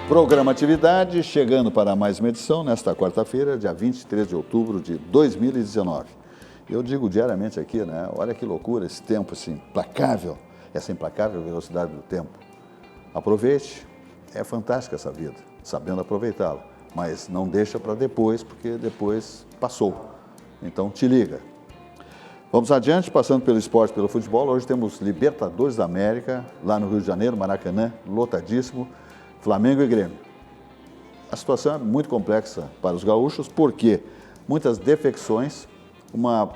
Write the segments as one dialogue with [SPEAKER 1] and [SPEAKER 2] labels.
[SPEAKER 1] Programa Atividade, chegando para mais uma edição nesta quarta-feira, dia 23 de outubro de 2019. Eu digo diariamente aqui, né? Olha que loucura esse tempo, assim, implacável, essa implacável velocidade do tempo. Aproveite, é fantástica essa vida, sabendo aproveitá-la, mas não deixa para depois, porque depois passou. Então te liga. Vamos adiante, passando pelo esporte, pelo futebol. Hoje temos Libertadores da América, lá no Rio de Janeiro, Maracanã, lotadíssimo. Flamengo e Grêmio. A situação é muito complexa para os gaúchos, porque muitas defecções, uma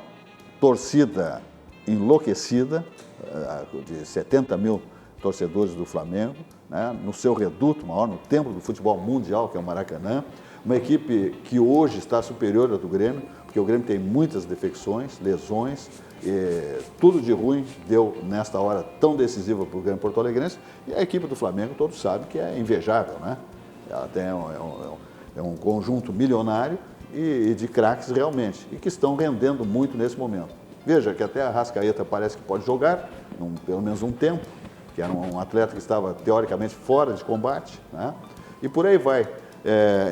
[SPEAKER 1] torcida enlouquecida, de 70 mil torcedores do Flamengo, né, no seu reduto maior, no templo do futebol mundial, que é o Maracanã, uma equipe que hoje está superior à do Grêmio, porque o Grêmio tem muitas defecções, lesões, tudo de ruim deu nesta hora tão decisiva para o Grêmio Porto Alegrense, e a equipe do Flamengo, todos sabem que é invejável, né? Ela tem um conjunto milionário e de craques realmente, e que estão rendendo muito nesse momento. Veja que até a Arrascaeta parece que pode jogar, pelo menos um tempo, que era um atleta que estava teoricamente fora de combate, né? E por aí vai.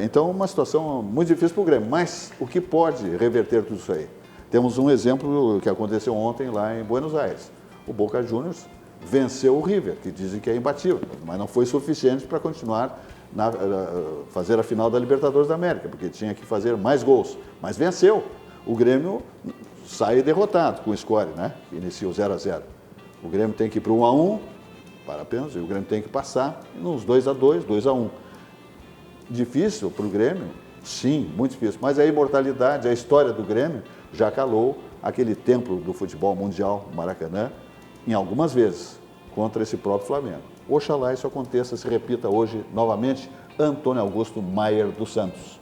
[SPEAKER 1] Então, uma situação muito difícil para o Grêmio, mas o que pode reverter tudo isso aí? Temos um exemplo que aconteceu ontem lá em Buenos Aires. O Boca Juniors venceu o River, que dizem que é imbatível, mas não foi suficiente para continuar fazer a final da Libertadores da América, porque tinha que fazer mais gols, mas venceu. O Grêmio sai derrotado com o score, né? Que inicia o 0-0. O Grêmio tem que ir para o 1-1, para apenas, e o Grêmio tem que passar nos 2-2, 2-1. Difícil para o Grêmio? Sim, muito difícil. Mas a imortalidade, a história do Grêmio já calou aquele templo do futebol mundial, Maracanã, em algumas vezes, contra esse próprio Flamengo. Oxalá isso aconteça, se repita hoje novamente, Antônio Augusto Maier dos Santos.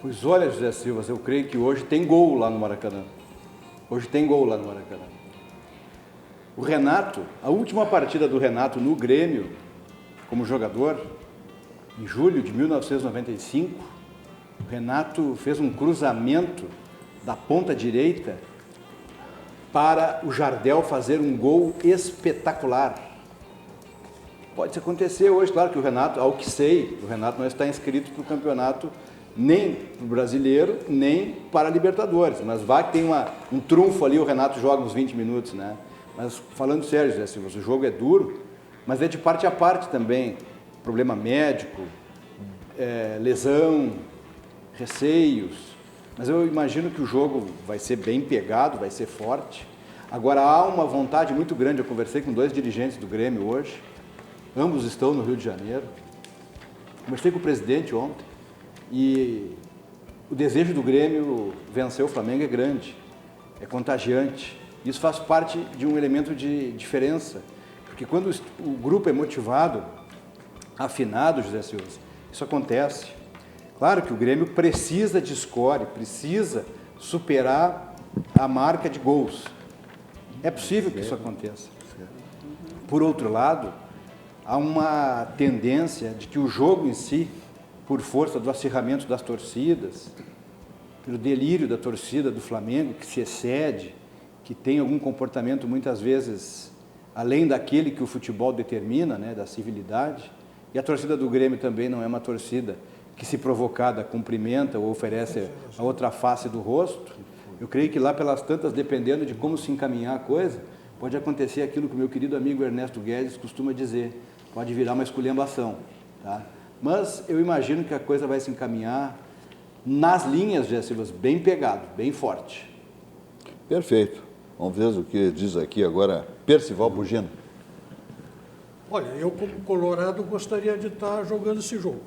[SPEAKER 2] Pois olha, José Silva, eu creio que hoje tem gol lá no Maracanã. Hoje tem gol lá no Maracanã. O Renato, a última partida do Renato no Grêmio, como jogador, em julho de 1995, o Renato fez um cruzamento da ponta direita para o Jardel fazer um gol espetacular. Pode acontecer hoje, claro que o Renato, ao que sei, o Renato não está inscrito para o campeonato nem para o brasileiro, nem para a Libertadores, mas vai que tem um trunfo ali, o Renato joga uns 20 minutos, né? Mas falando sério, José Silva, o jogo é duro, mas é de parte a parte também, problema médico, lesão, receios, mas eu imagino que o jogo vai ser bem pegado, vai ser forte. Agora há uma vontade muito grande, eu conversei com 2 dirigentes do Grêmio hoje, ambos estão no Rio de Janeiro, conversei com o presidente ontem, e o desejo do Grêmio vencer o Flamengo é grande, é contagiante. Isso faz parte de um elemento de diferença, porque quando o grupo é motivado, afinado, José Silva, isso acontece. Claro que o Grêmio precisa de score, precisa superar a marca de gols. É possível que isso aconteça. Por outro lado, há uma tendência de que o jogo em si, por força do acirramento das torcidas, pelo delírio da torcida do Flamengo, que se excede, que tem algum comportamento muitas vezes além daquele que o futebol determina, né, da civilidade, e a torcida do Grêmio também não é uma torcida que, se provocada, cumprimenta ou oferece a outra face do rosto. Eu creio que lá pelas tantas, dependendo de como se encaminhar a coisa, pode acontecer aquilo que o meu querido amigo Ernesto Guedes costuma dizer, pode virar uma esculhambação, tá? Mas eu imagino que a coisa vai se encaminhar nas linhas, José Silva, bem pegado, bem forte.
[SPEAKER 1] Perfeito. Vamos ver o que diz aqui agora Percival Bugino.
[SPEAKER 3] Olha, eu como colorado gostaria de estar jogando esse jogo.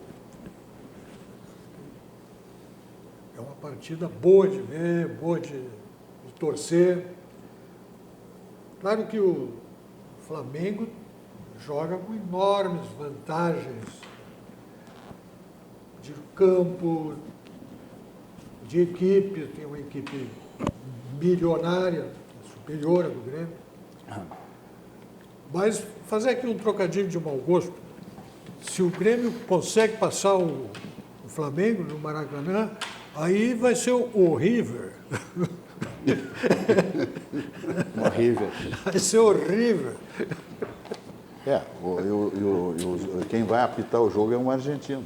[SPEAKER 3] É uma partida boa de ver, boa de torcer. Claro que o Flamengo joga com enormes vantagens de campo, de equipe, tem uma equipe milionária, superior à do Grêmio. Mas fazer aqui um trocadilho de mau gosto, se o Grêmio consegue passar o Flamengo no Maracanã, aí vai ser o River.
[SPEAKER 2] Horrível.
[SPEAKER 3] Vai ser horrível.
[SPEAKER 1] Quem vai apitar o jogo é um argentino.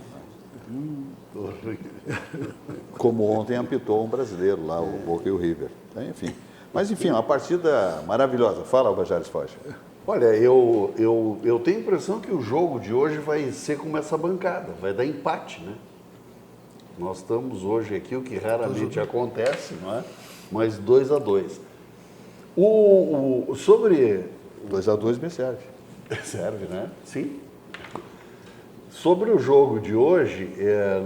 [SPEAKER 1] Como ontem apitou um brasileiro lá, o Boca e o River. Enfim. Mas, enfim, uma partida maravilhosa. Fala, Albajares Foge.
[SPEAKER 4] Olha, eu tenho a impressão que o jogo de hoje vai ser como essa bancada, vai dar empate, né? Nós estamos hoje aqui, o que raramente acontece, não é? Mas 2-2. Sobre...
[SPEAKER 1] 2-2 me serve.
[SPEAKER 4] Serve, né? Sim. Sobre o jogo de hoje,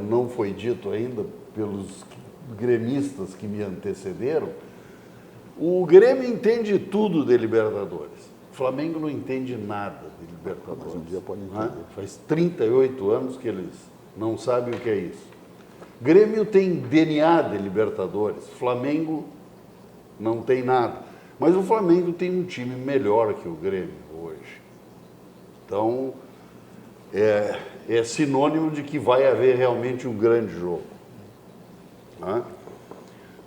[SPEAKER 4] não foi dito ainda pelos gremistas que me antecederam, o Grêmio entende tudo de Libertadores. O Flamengo não entende nada de Libertadores.
[SPEAKER 1] Mas um dia pode entender.
[SPEAKER 4] Faz 38 anos que eles não sabem o que é isso. Grêmio tem DNA de Libertadores, Flamengo não tem nada. Mas o Flamengo tem um time melhor que o Grêmio hoje. Então, é sinônimo de que vai haver realmente um grande jogo. Né?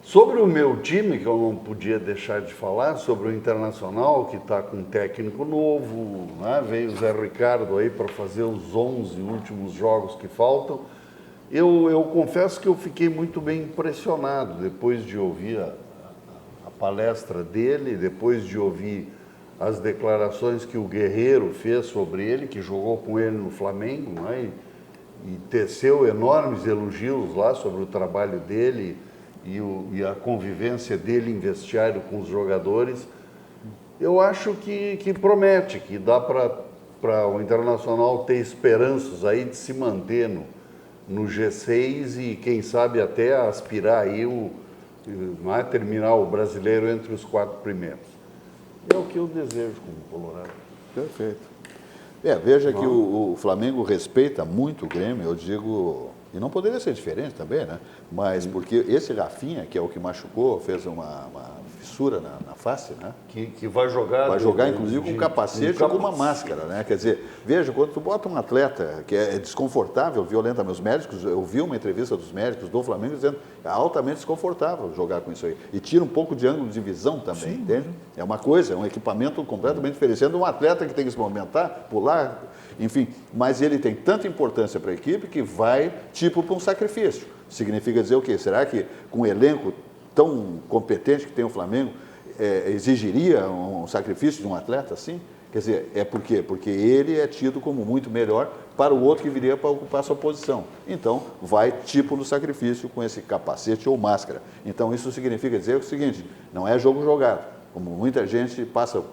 [SPEAKER 4] Sobre o meu time, que eu não podia deixar de falar, sobre o Internacional, que está com um técnico novo, né? Veio o Zé Ricardo aí para fazer os 11 últimos jogos que faltam. Eu confesso que eu fiquei muito bem impressionado depois de ouvir a palestra dele, depois de ouvir as declarações que o Guerreiro fez sobre ele, que jogou com ele no Flamengo, né? E teceu enormes elogios lá sobre o trabalho dele e a convivência dele em vestiário com os jogadores. Eu acho que promete, que dá para o Internacional ter esperanças aí de se manter no G6 e, quem sabe, até aspirar aí terminar o brasileiro entre os 4 primeiros. É o que eu desejo como colorado.
[SPEAKER 1] Perfeito. Veja que o Flamengo respeita muito o Grêmio, eu digo, e não poderia ser diferente também, né? Mas porque esse Rafinha, que é o que machucou, fez uma fissura na face, né?
[SPEAKER 4] Que vai jogar...
[SPEAKER 1] Vai jogar, inclusive, com um capacete ou com uma máscara, né? Quer dizer, veja, quando tu bota um atleta que é desconfortável violentamente, os médicos, eu vi uma entrevista dos médicos do Flamengo dizendo que é altamente desconfortável jogar com isso aí. E tira um pouco de ângulo de visão também, entende? É uma coisa, é um equipamento completamente diferente. Sendo um atleta que tem que se movimentar, pular, enfim, mas ele tem tanta importância para a equipe que vai, tipo, para um sacrifício. Significa dizer o quê? Será que com um elenco tão competente que tem o Flamengo, exigiria um sacrifício de um atleta assim? Quer dizer, por quê? Porque ele é tido como muito melhor para o outro que viria para ocupar sua posição. Então, vai tipo no sacrifício com esse capacete ou máscara. Então, isso significa dizer o seguinte, não é jogo jogado. Como muita gente passou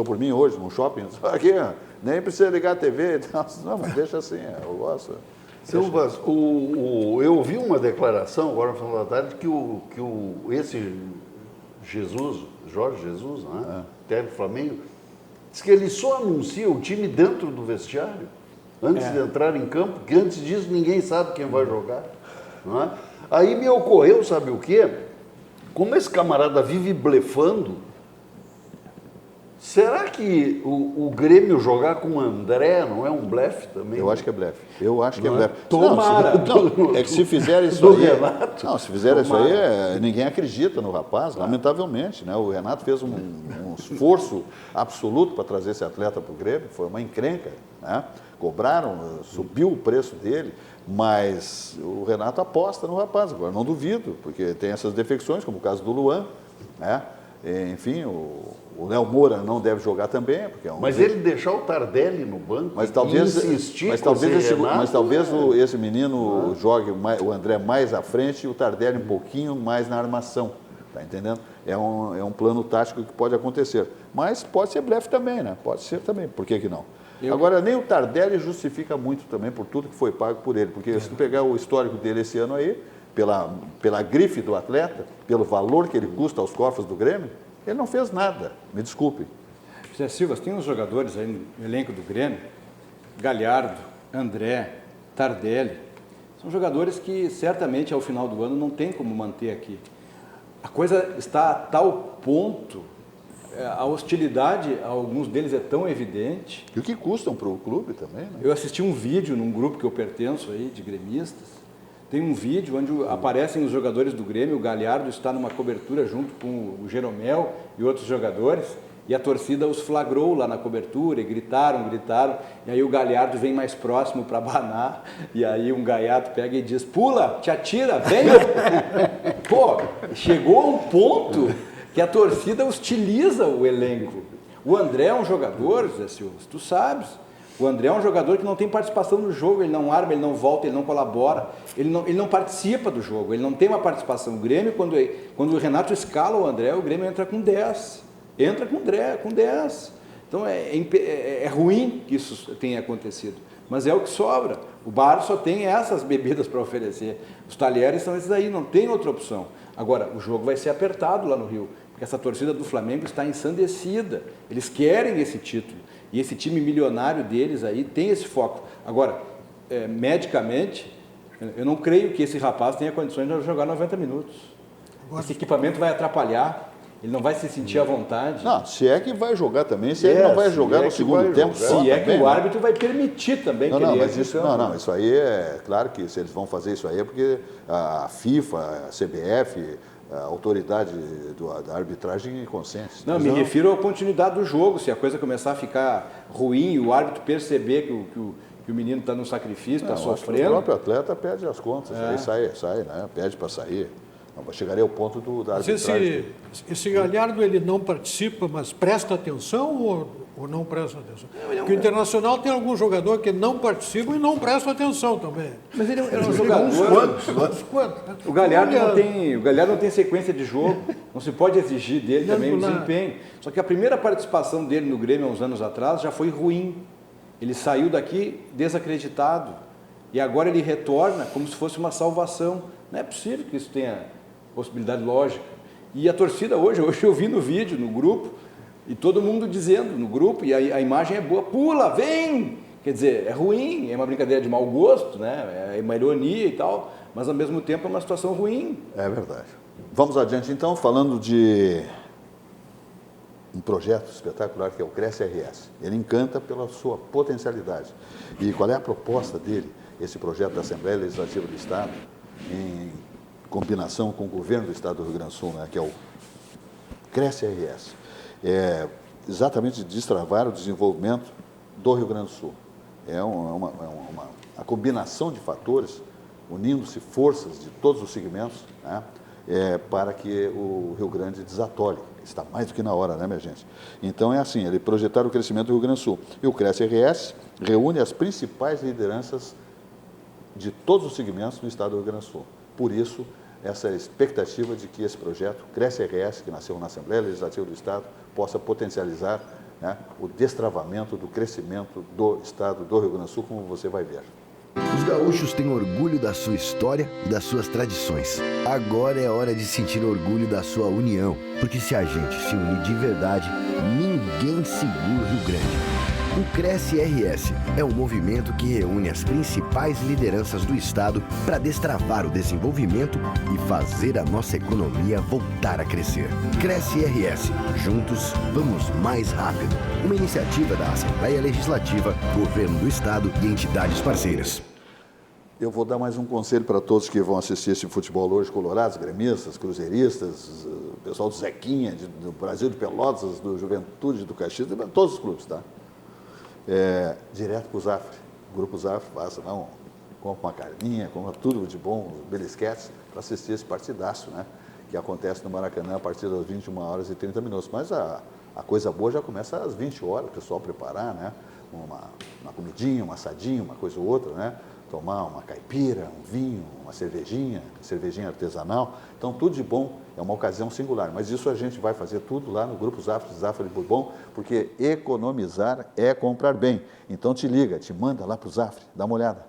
[SPEAKER 1] por mim hoje no shopping, aqui, nem precisa ligar a TV. Não, mas deixa assim, eu gosto.
[SPEAKER 4] Silvas, eu ouvi uma declaração agora no final da tarde que esse Jorge Jesus, né, técnico do Flamengo, diz que ele só anuncia o time dentro do vestiário, antes de entrar em campo, porque antes disso ninguém sabe quem vai jogar. Não é? Aí me ocorreu, sabe o quê? Como esse camarada vive blefando, será que o Grêmio jogar com o André não é um blefe também?
[SPEAKER 1] Eu acho que é blefe. Eu acho que é blefe.
[SPEAKER 4] Tomara.
[SPEAKER 1] Não, é que se fizer isso aí... Não, se fizer isso aí, ninguém acredita no rapaz, lamentavelmente. Né? O Renato fez um esforço absoluto para trazer esse atleta para o Grêmio, foi uma encrenca. Né? Cobraram, subiu o preço dele, mas o Renato aposta no rapaz. Agora, não duvido, porque tem essas defecções, como o caso do Luan, né? Enfim, o Léo Moura não deve jogar também, porque é um...
[SPEAKER 4] Mas ele deixar o Tardelli no banco,
[SPEAKER 1] mas talvez,
[SPEAKER 4] insistir
[SPEAKER 1] esse menino jogue o André mais à frente e o Tardelli um pouquinho mais na armação, tá entendendo? É um plano tático que pode acontecer, mas pode ser blefe também, né? Pode ser também, por que não? Agora, nem o Tardelli justifica muito também por tudo que foi pago por ele, porque se tu pegar o histórico dele esse ano aí, pela grife do atleta, pelo valor que ele custa aos cofres do Grêmio, ele não fez nada, me desculpe.
[SPEAKER 2] José Silva, tem uns jogadores aí no elenco do Grêmio, Galhardo, André, Tardelli, são jogadores que certamente ao final do ano não tem como manter aqui. A coisa está a tal ponto, a hostilidade a alguns deles é tão evidente.
[SPEAKER 1] E o que custam para o clube também, né?
[SPEAKER 2] Eu assisti um vídeo num grupo que eu pertenço aí, de gremistas. Tem um vídeo onde aparecem os jogadores do Grêmio, o Galhardo está numa cobertura junto com o Jeromel e outros jogadores, e a torcida os flagrou lá na cobertura e gritaram, e aí o Galhardo vem mais próximo para abanar, e aí um gaiato pega e diz, pula, te atira, vem! Pô, chegou a um ponto que a torcida hostiliza o elenco. O André é um jogador, Zé Silva, tu sabes, o André é um jogador que não tem participação no jogo, ele não arma, ele não volta, ele não colabora, ele não participa do jogo, ele não tem uma participação. O Grêmio, quando o Renato escala o André, o Grêmio entra com 10. Entra com 10. Então é ruim que isso tenha acontecido, mas é o que sobra. O bar só tem essas bebidas para oferecer. Os talheres são esses aí, não tem outra opção. Agora, o jogo vai ser apertado lá no Rio, porque essa torcida do Flamengo está ensandecida. Eles querem esse título. E esse time milionário deles aí tem esse foco. Agora, medicamente, eu não creio que esse rapaz tenha condições de jogar 90 minutos. Esse equipamento vai atrapalhar. Ele não vai se sentir à vontade.
[SPEAKER 1] Não, se é que vai jogar também, se ele não vai jogar no segundo tempo.
[SPEAKER 2] Se é que o árbitro vai permitir também.
[SPEAKER 1] Isso aí é claro que se eles vão fazer isso aí é porque a FIFA, a CBF, a autoridade da arbitragem consente.
[SPEAKER 2] Não, me refiro à continuidade do jogo. Se a coisa começar a ficar ruim e o árbitro perceber que o menino está no sacrifício, está sofrendo.
[SPEAKER 1] O próprio atleta pede as contas, aí sai, né? Pede para sair. Chegaria ao ponto da arbitragem.
[SPEAKER 3] Esse Galhardo, ele não participa, mas presta atenção ou não presta atenção? Porque o Internacional tem algum jogador que não participa e não presta atenção também.
[SPEAKER 2] Mas ele é um jogador...
[SPEAKER 3] Quantos?
[SPEAKER 2] O Galhardo não tem sequência de jogo, não se pode exigir dele também o desempenho. Só que a primeira participação dele no Grêmio, há uns anos atrás, já foi ruim. Ele saiu daqui desacreditado. E agora ele retorna como se fosse uma salvação. Não é possível que isso tenha possibilidade lógica. E a torcida hoje eu vi no vídeo, no grupo, e todo mundo dizendo no grupo, e a imagem é boa, pula, vem! Quer dizer, é ruim, é uma brincadeira de mau gosto, né? É uma ironia e tal, mas ao mesmo tempo é uma situação ruim.
[SPEAKER 1] É verdade. Vamos adiante então, falando de um projeto espetacular que é o Cresce RS. Ele encanta pela sua potencialidade. E qual é a proposta dele, esse projeto da Assembleia Legislativa do Estado, em combinação com o governo do Estado do Rio Grande do Sul, né, que é o Cresce RS, é exatamente destravar o desenvolvimento do Rio Grande do Sul. É uma combinação de fatores, unindo-se forças de todos os segmentos, né, para que o Rio Grande desatole. Está mais do que na hora, né, minha gente? Então é assim, ele projetar o crescimento do Rio Grande do Sul. E o Cresce RS reúne as principais lideranças de todos os segmentos do Estado do Rio Grande do Sul. Por isso, essa expectativa de que esse projeto, Cresce RS, que nasceu na Assembleia Legislativa do Estado, possa potencializar, né, o destravamento do crescimento do Estado do Rio Grande do Sul, como você vai ver.
[SPEAKER 5] Os gaúchos têm orgulho da sua história e das suas tradições. Agora é hora de sentir orgulho da sua união, porque se a gente se unir de verdade, ninguém segura o Rio Grande. O Cresce RS é um movimento que reúne as principais lideranças do Estado para destravar o desenvolvimento e fazer a nossa economia voltar a crescer. Cresce RS. Juntos, vamos mais rápido. Uma iniciativa da Assembleia Legislativa, Governo do Estado e entidades parceiras.
[SPEAKER 1] Eu vou dar mais um conselho para todos que vão assistir esse futebol hoje, colorados, gremistas, cruzeiristas, o pessoal do Zequinha, do Brasil de Pelotas, do Juventude, do Caxias, todos os clubes, tá? Direto para o Zafre, Grupo Zafre, faça, não, compra uma carninha, compra tudo de bom, belisquetes, para assistir esse partidaço, né? Que acontece no Maracanã a partir das 21h30. Mas a coisa boa já começa às 20 horas, o pessoal preparar, né? Uma comidinha, um assadinho, uma coisa ou outra, né? Tomar uma caipira, um vinho, uma cervejinha artesanal. Então, tudo de bom, é uma ocasião singular. Mas isso a gente vai fazer tudo lá no Grupo Zafre, Zafre de Bourbon, porque economizar é comprar bem. Então, te liga, te manda lá para o Zafre, dá uma olhada.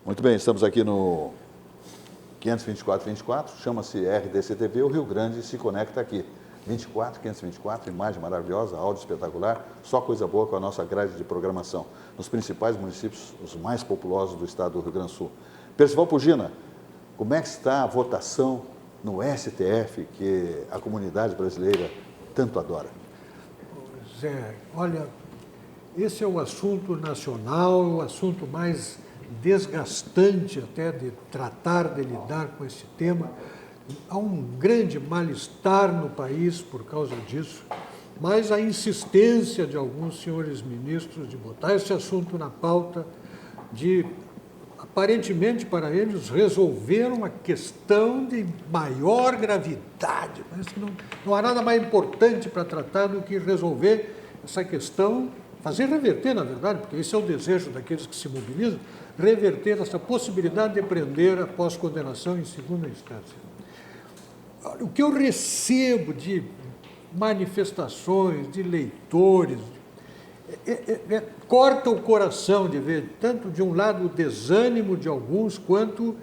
[SPEAKER 1] Muito bem, estamos aqui no 524-24, chama-se RDC TV, o Rio Grande se conecta aqui. 24, 524, imagem maravilhosa, áudio espetacular, só coisa boa com a nossa grade de programação, nos principais municípios, os mais populosos do estado do Rio Grande do Sul. Percival Pugina, como é que está a votação no STF, que a comunidade brasileira tanto adora?
[SPEAKER 3] Zé, olha, esse é o assunto nacional, o assunto mais desgastante até de tratar, de lidar com esse tema. Há um grande mal-estar no país por causa disso, mas a insistência de alguns senhores ministros de botar esse assunto na pauta, de, aparentemente para eles, resolver uma questão de maior gravidade. Parece que não há nada mais importante para tratar do que resolver essa questão, fazer reverter, na verdade, porque esse é o desejo daqueles que se mobilizam, reverter essa possibilidade de prender após condenação em segunda instância. O que eu recebo de manifestações, de leitores, corta o coração de ver, tanto de um lado o desânimo de alguns, quanto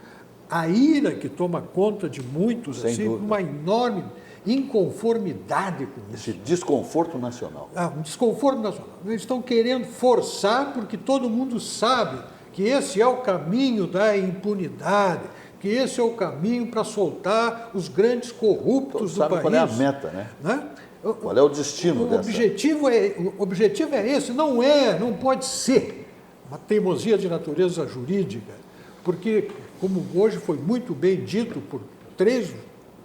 [SPEAKER 3] a ira que toma conta de muitos,
[SPEAKER 1] Sem
[SPEAKER 3] assim,
[SPEAKER 1] dúvida.
[SPEAKER 3] uma enorme inconformidade com isso.
[SPEAKER 1] Esse desconforto nacional.
[SPEAKER 3] Um desconforto nacional. Eles estão querendo forçar, porque todo mundo sabe que esse é o caminho da impunidade, que esse é o caminho para soltar os grandes corruptos do
[SPEAKER 1] Sabe
[SPEAKER 3] país.
[SPEAKER 1] qual é a meta, né? Qual é o destino
[SPEAKER 3] O
[SPEAKER 1] dessa?
[SPEAKER 3] objetivo é esse, não pode ser uma teimosia de natureza jurídica, porque, como hoje foi muito bem dito por 3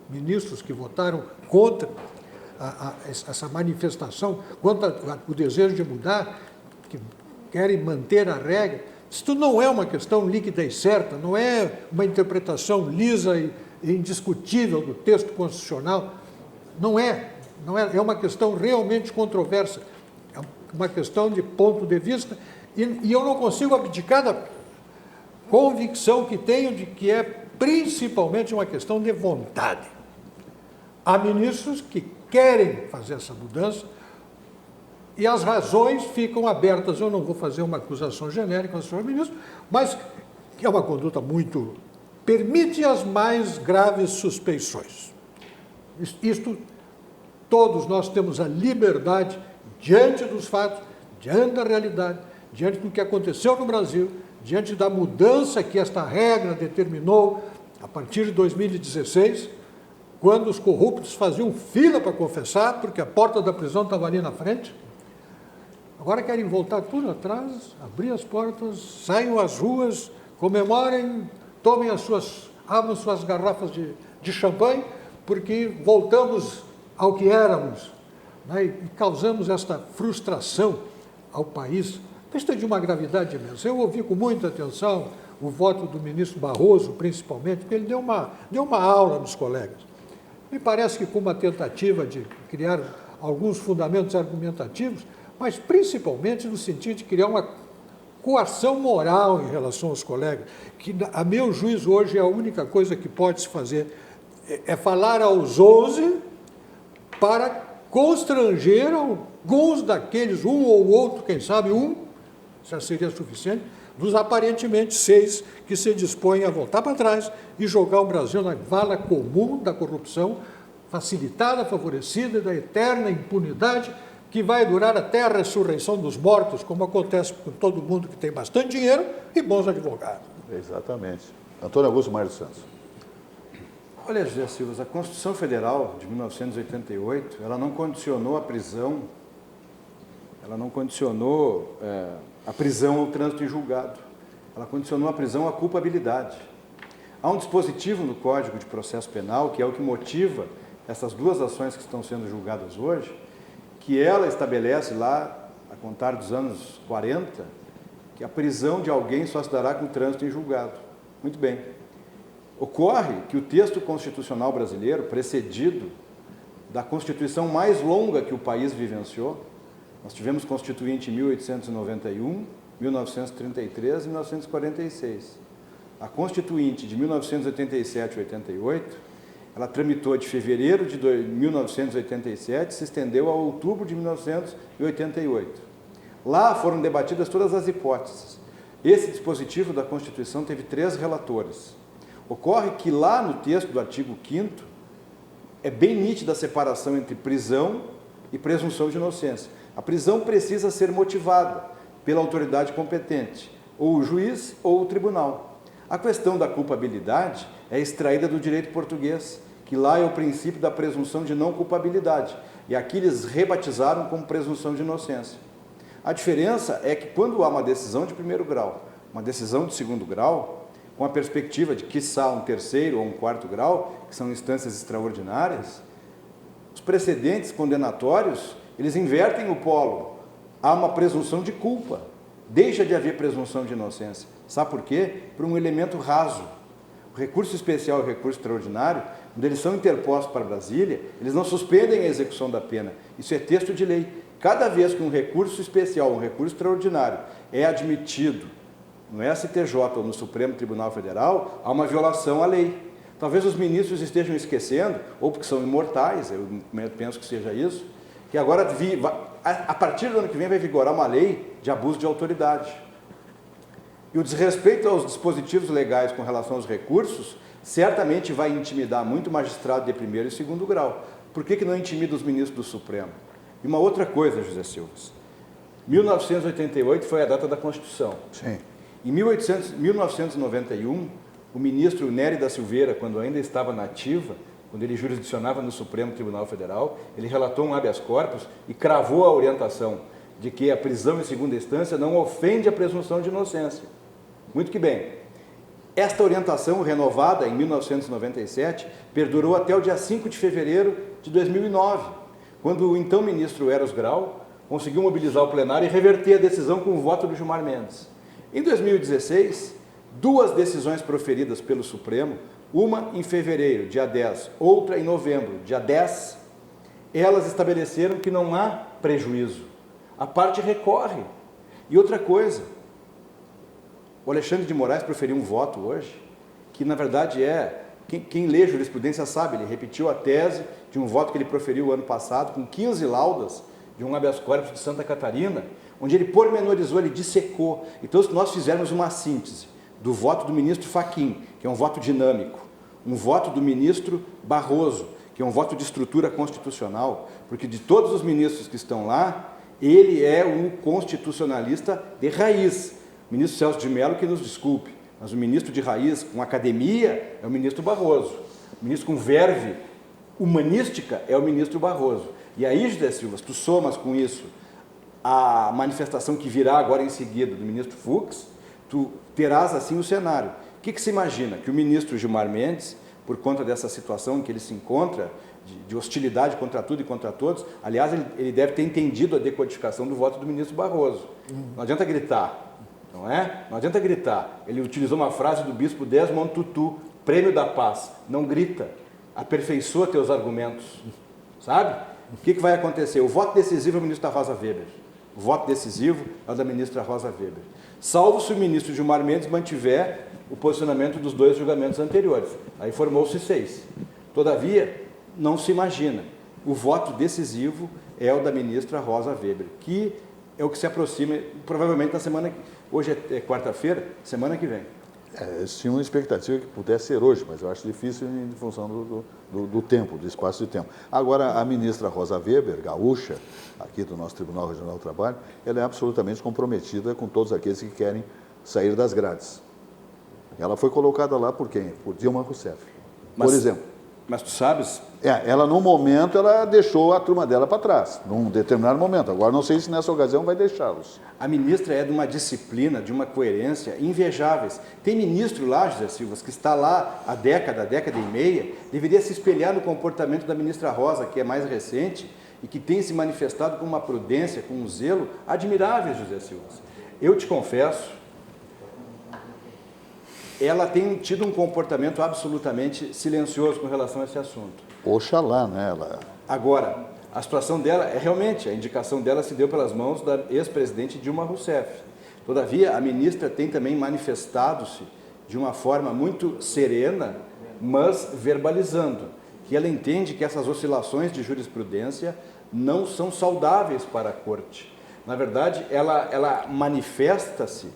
[SPEAKER 3] ministros que votaram contra essa manifestação, contra o desejo de mudar, que querem manter a regra, isto não é uma questão líquida e certa, não é uma interpretação lisa e indiscutível do texto constitucional, não é uma questão realmente controversa, é uma questão de ponto de vista, e eu não consigo abdicar da convicção que tenho de que é principalmente uma questão de vontade. Há ministros que querem fazer essa mudança e as razões ficam abertas. Eu não vou fazer uma acusação genérica aos senhores ministros, mas que é uma conduta muito... permite as mais graves suspeições. Isto, todos nós temos a liberdade, diante dos fatos, diante da realidade, diante do que aconteceu no Brasil, diante da mudança que esta regra determinou a partir de 2016, quando os corruptos faziam fila para confessar, porque a porta da prisão estava ali na frente. Agora querem voltar tudo atrás, abrir as portas, saiam às ruas, comemorem, abram suas garrafas de champanhe, porque voltamos ao que éramos, né, e causamos esta frustração ao país. Isto é de uma gravidade imensa. Eu ouvi com muita atenção o voto do ministro Barroso, principalmente, porque ele deu uma aula nos colegas. Me parece que com uma tentativa de criar alguns fundamentos argumentativos, mas principalmente no sentido de criar uma coação moral em relação aos colegas, que, a meu juízo, hoje é a única coisa que pode se fazer, é falar aos 11 para constranger alguns daqueles, um ou outro, quem sabe já seria suficiente, dos aparentemente 6 que se dispõem a voltar para trás e jogar o Brasil na vala comum da corrupção, facilitada, favorecida, da eterna impunidade, que vai durar até a ressurreição dos mortos, como acontece com todo mundo que tem bastante dinheiro e bons advogados.
[SPEAKER 1] Exatamente. Antônio Augusto Mário dos Santos.
[SPEAKER 2] Olha, José Silva, a Constituição Federal de 1988, ela não condicionou a prisão, a prisão ao trânsito em julgado. Ela condicionou a prisão à culpabilidade. Há um dispositivo no Código de Processo Penal, que é o que motiva essas 2 ações que estão sendo julgadas hoje, que ela estabelece lá, a contar dos anos 40, que a prisão de alguém só se dará com trânsito em julgado. Muito bem. Ocorre que o texto constitucional brasileiro, precedido da Constituição mais longa que o país vivenciou, nós tivemos Constituinte em 1891, 1933 e 1946. A Constituinte de 1987 e 88, ela tramitou de fevereiro de 1987 e se estendeu a outubro de 1988. Lá foram debatidas todas as hipóteses. Esse dispositivo da Constituição teve 3 relatores. Ocorre que lá no texto do artigo 5º, é bem nítida a separação entre prisão e presunção de inocência. A prisão precisa ser motivada pela autoridade competente, ou o juiz ou o tribunal. A questão da culpabilidade é extraída do direito português, que lá é o princípio da presunção de não culpabilidade, e aqui eles rebatizaram como presunção de inocência. A diferença é que quando há uma decisão de primeiro grau, uma decisão de segundo grau, com a perspectiva de, quiçá, um terceiro ou um quarto grau, que são instâncias extraordinárias, os precedentes condenatórios, eles invertem o polo. Há uma presunção de culpa, deixa de haver presunção de inocência. Sabe por quê? Por um elemento raso. O recurso especial e o recurso extraordinário, quando eles são interpostos para Brasília, eles não suspendem a execução da pena. Isso é texto de lei. Cada vez que um recurso especial, um recurso extraordinário é admitido no STJ ou no Supremo Tribunal Federal, há uma violação à lei. Talvez os ministros estejam esquecendo, ou porque são imortais, eu penso que seja isso, que agora, a partir do ano que vem, vai vigorar uma lei de abuso de autoridade. E o desrespeito aos dispositivos legais com relação aos recursos, certamente vai intimidar muito magistrado de primeiro e segundo grau. Por que não intimida os ministros do Supremo? E uma outra coisa, José Silva, 1988 foi a data da Constituição.
[SPEAKER 1] Sim.
[SPEAKER 2] Em 1991, o ministro Nery da Silveira, quando ainda estava na ativa, quando ele jurisdicionava no Supremo Tribunal Federal, ele relatou um habeas corpus e cravou a orientação de que a prisão em segunda instância não ofende a presunção de inocência. Muito que bem. Esta orientação, renovada em 1997, perdurou até o dia 5 de fevereiro de 2009, quando o então ministro Eros Grau conseguiu mobilizar o plenário e reverter a decisão com o voto do Gilmar Mendes. Em 2016, duas decisões proferidas pelo Supremo, uma em fevereiro, dia 10, outra em novembro, dia 10, elas estabeleceram que não há prejuízo. A parte recorre. E outra coisa, o Alexandre de Moraes proferiu um voto hoje, que na verdade quem lê jurisprudência sabe, ele repetiu a tese de um voto que ele proferiu ano passado, com 15 laudas, de um habeas corpus de Santa Catarina, onde ele pormenorizou, ele dissecou. Então, se nós fizermos uma síntese do voto do ministro Fachin, que é um voto dinâmico, um voto do ministro Barroso, que é um voto de estrutura constitucional, porque de todos os ministros que estão lá, ele é um constitucionalista de raiz. O ministro Celso de Mello que nos desculpe, mas o ministro de raiz com academia é o ministro Barroso. O ministro com verve humanística é o ministro Barroso. E aí, José Silva, se tu somas com isso a manifestação que virá agora em seguida do ministro Fux, tu terás assim o cenário. O que se imagina? Que o ministro Gilmar Mendes, por conta dessa situação em que ele se encontra, de hostilidade contra tudo e contra todos, aliás, ele deve ter entendido a decodificação do voto do ministro Barroso. Não adianta gritar, não é? Não adianta gritar. Ele utilizou uma frase do bispo Desmond Tutu, prêmio da paz. Não grita, aperfeiçoa teus argumentos, sabe? O que vai acontecer? O voto decisivo é o ministro da Rosa Weber. O voto decisivo é o da ministra Rosa Weber. Salvo se o ministro Gilmar Mendes mantiver o posicionamento dos dois julgamentos anteriores. Aí formou-se 6. Todavia, não se imagina. O voto decisivo é o da ministra Rosa Weber, que é o que se aproxima, provavelmente na semana... Hoje é quarta-feira, semana que vem.
[SPEAKER 1] Eles tinham uma expectativa que pudesse ser hoje, mas eu acho difícil em função do tempo, do espaço de tempo. Agora, a ministra Rosa Weber, gaúcha, aqui do nosso Tribunal Regional do Trabalho, ela é absolutamente comprometida com todos aqueles que querem sair das grades. Ela foi colocada lá por quem? Por Dilma Rousseff, por exemplo.
[SPEAKER 2] Mas tu sabes...
[SPEAKER 1] Ela, num momento, ela deixou a turma dela para trás, num determinado momento. Agora, não sei se nessa ocasião vai deixá-los.
[SPEAKER 2] A ministra é de uma disciplina, de uma coerência invejáveis. Tem ministro lá, José Silva, que está lá há década e meia, deveria se espelhar no comportamento da ministra Rosa, que é mais recente, e que tem se manifestado com uma prudência, com um zelo admirável, José Silva. Eu te confesso, ela tem tido um comportamento absolutamente silencioso com relação a esse assunto.
[SPEAKER 1] Oxalá, né? Ela...
[SPEAKER 2] Agora, a situação dela é realmente, a indicação dela se deu pelas mãos da ex-presidente Dilma Rousseff. Todavia, a ministra tem também manifestado-se de uma forma muito serena, mas verbalizando, que ela entende que essas oscilações de jurisprudência não são saudáveis para a Corte. Na verdade, ela manifesta-se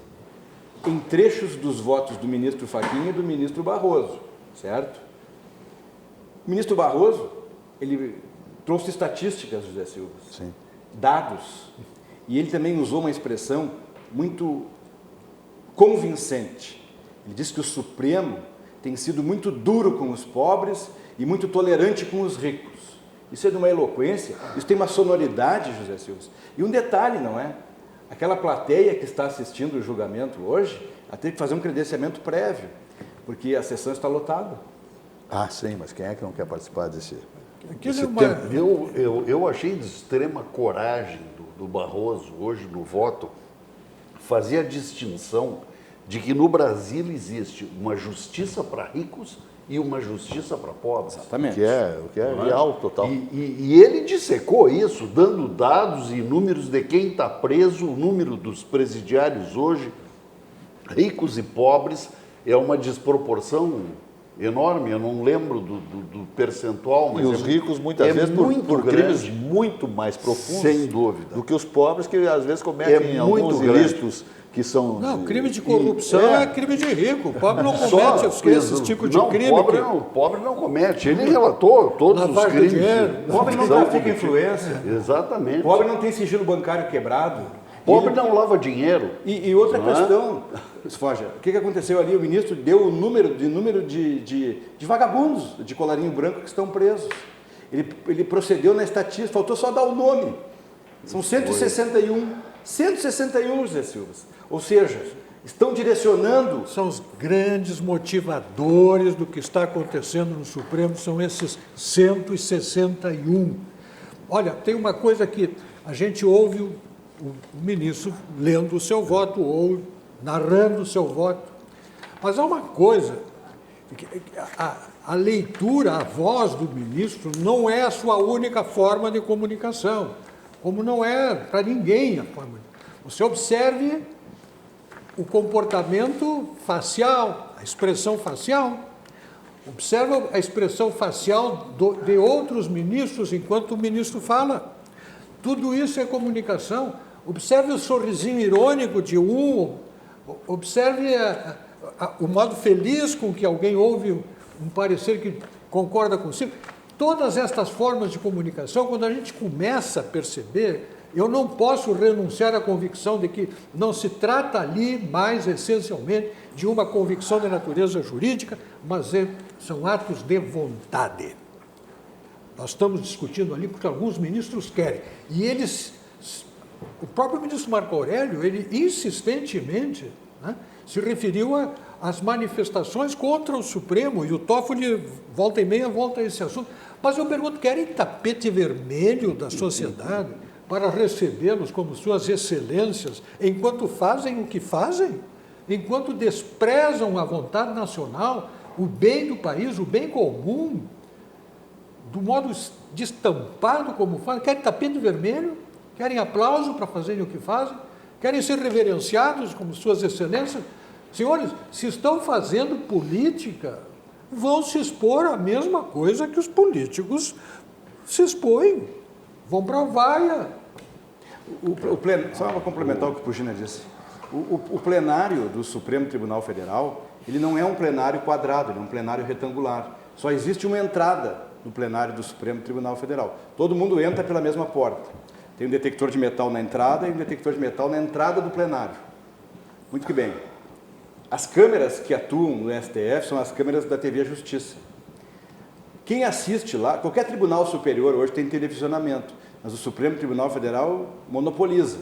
[SPEAKER 2] em trechos dos votos do ministro Fachin e do ministro Barroso, certo? O ministro Barroso ele trouxe estatísticas, José Silva,
[SPEAKER 1] Sim.
[SPEAKER 2] dados, e ele também usou uma expressão muito convincente. Ele disse que o Supremo tem sido muito duro com os pobres e muito tolerante com os ricos. Isso é de uma eloquência, isso tem uma sonoridade, José Silva. E um detalhe, não é? Aquela plateia que está assistindo o julgamento hoje, ela tem que fazer um credenciamento prévio, porque a sessão está lotada.
[SPEAKER 1] Ah, sim, mas quem é que não quer participar desse
[SPEAKER 3] Aquilo é
[SPEAKER 1] tempo?
[SPEAKER 3] uma...
[SPEAKER 4] Eu achei de extrema coragem do Barroso, hoje no voto, fazer a distinção de que no Brasil existe uma justiça para ricos e uma justiça para pobres.
[SPEAKER 2] Exatamente.
[SPEAKER 1] O que é real, total.
[SPEAKER 4] E ele dissecou isso, dando dados e números de quem está preso, o número dos presidiários hoje, ricos e pobres, é uma desproporção enorme. Eu não lembro do percentual, mas
[SPEAKER 1] E os ricos, muitas vezes, por crimes
[SPEAKER 4] grande.
[SPEAKER 1] muito mais profundos
[SPEAKER 4] Sem dúvida.
[SPEAKER 1] do que os pobres, que às vezes cometem alguns
[SPEAKER 4] muito grande.
[SPEAKER 1] ilícitos que são...
[SPEAKER 3] Não, crime de corrupção é crime de rico. O pobre não comete esse tipo de
[SPEAKER 4] não,
[SPEAKER 3] crime.
[SPEAKER 4] Pobre não comete. Ele relatou todos os
[SPEAKER 3] Lavagem de
[SPEAKER 4] crimes.
[SPEAKER 3] dinheiro.
[SPEAKER 2] Pobre não
[SPEAKER 4] São
[SPEAKER 2] trafica influência.
[SPEAKER 4] Exatamente.
[SPEAKER 2] Pobre não tem sigilo bancário quebrado.
[SPEAKER 4] Pobre não lava dinheiro.
[SPEAKER 2] E outra
[SPEAKER 4] Não é?
[SPEAKER 2] questão, Foge, o que aconteceu ali? O ministro deu o número de vagabundos de colarinho branco que estão presos. Ele procedeu na estatística, faltou só dar o nome. São 161. 161, José Silva. Ou seja, estão direcionando...
[SPEAKER 3] São os grandes motivadores do que está acontecendo no Supremo, são esses 161. Olha, tem uma coisa que a gente ouve o ministro lendo o seu voto ou narrando o seu voto, mas há uma coisa, a leitura, a voz do ministro não é a sua única forma de comunicação, como não é para ninguém a forma. Você observe o comportamento facial, a expressão facial. Observa a expressão facial de outros ministros enquanto o ministro fala. Tudo isso é comunicação. Observe o sorrisinho irônico de um, observe o modo feliz com que alguém ouve um parecer que concorda consigo. Todas estas formas de comunicação, quando a gente começa a perceber, eu não posso renunciar à convicção de que não se trata ali mais essencialmente de uma convicção de natureza jurídica, mas são atos de vontade. Nós estamos discutindo ali porque alguns ministros querem. E eles, o próprio ministro Marco Aurélio, ele insistentemente, né, se referiu às manifestações contra o Supremo, e o Toffoli volta e meia volta a esse assunto. Mas eu pergunto, querem tapete vermelho da sociedade para recebê-los como suas excelências, enquanto fazem o que fazem? Enquanto desprezam a vontade nacional, o bem do país, o bem comum, do modo destampado como fazem? Querem tapete vermelho? Querem aplauso para fazerem o que fazem? Querem ser reverenciados como suas excelências? Senhores, se estão fazendo política, vão se expor à mesma coisa que os políticos se expõem. Vão para a vaia.
[SPEAKER 2] Só para complementar o que o Pugina disse. O plenário do Supremo Tribunal Federal, ele não é um plenário quadrado, ele é um plenário retangular. Só existe uma entrada no plenário do Supremo Tribunal Federal. Todo mundo entra pela mesma porta. Tem um detector de metal na entrada e um detector de metal na entrada do plenário. Muito que bem. As câmeras que atuam no STF são as câmeras da TV Justiça. Quem assiste lá, qualquer tribunal superior hoje tem televisionamento, mas o Supremo Tribunal Federal monopoliza,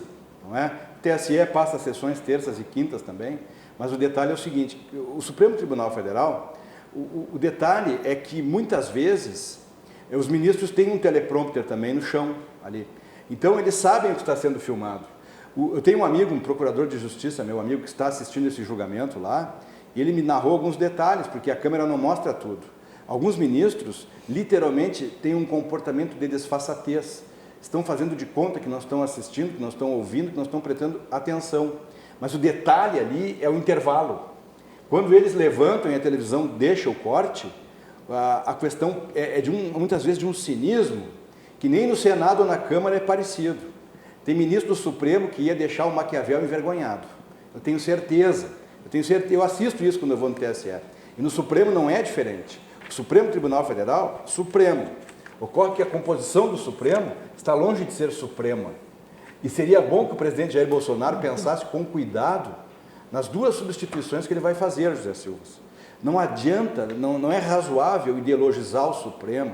[SPEAKER 2] não é? O TSE passa sessões terças e quintas também, mas o detalhe é o seguinte, o Supremo Tribunal Federal, o detalhe é que muitas vezes os ministros têm um teleprompter também no chão ali, então eles sabem o que está sendo filmado. Eu tenho um amigo, um procurador de justiça, meu amigo, que está assistindo esse julgamento lá, e ele me narrou alguns detalhes, porque a câmera não mostra tudo. Alguns ministros, literalmente, têm um comportamento de desfaçatez. Estão fazendo de conta que não estão assistindo, que não estão ouvindo, que não estão prestando atenção. Mas o detalhe ali é o intervalo. Quando eles levantam e a televisão deixa o corte, a questão é muitas vezes de um cinismo que nem no Senado ou na Câmara é parecido. Tem ministro do Supremo que ia deixar o Maquiavel envergonhado. Eu tenho certeza. Eu assisto isso quando eu vou no TSE. E no Supremo não é diferente. O Supremo Tribunal Federal, Supremo. Ocorre que a composição do Supremo está longe de ser suprema. E seria bom que o presidente Jair Bolsonaro pensasse com cuidado nas duas substituições que ele vai fazer, José Silva. Não adianta, não é razoável ideologizar o Supremo,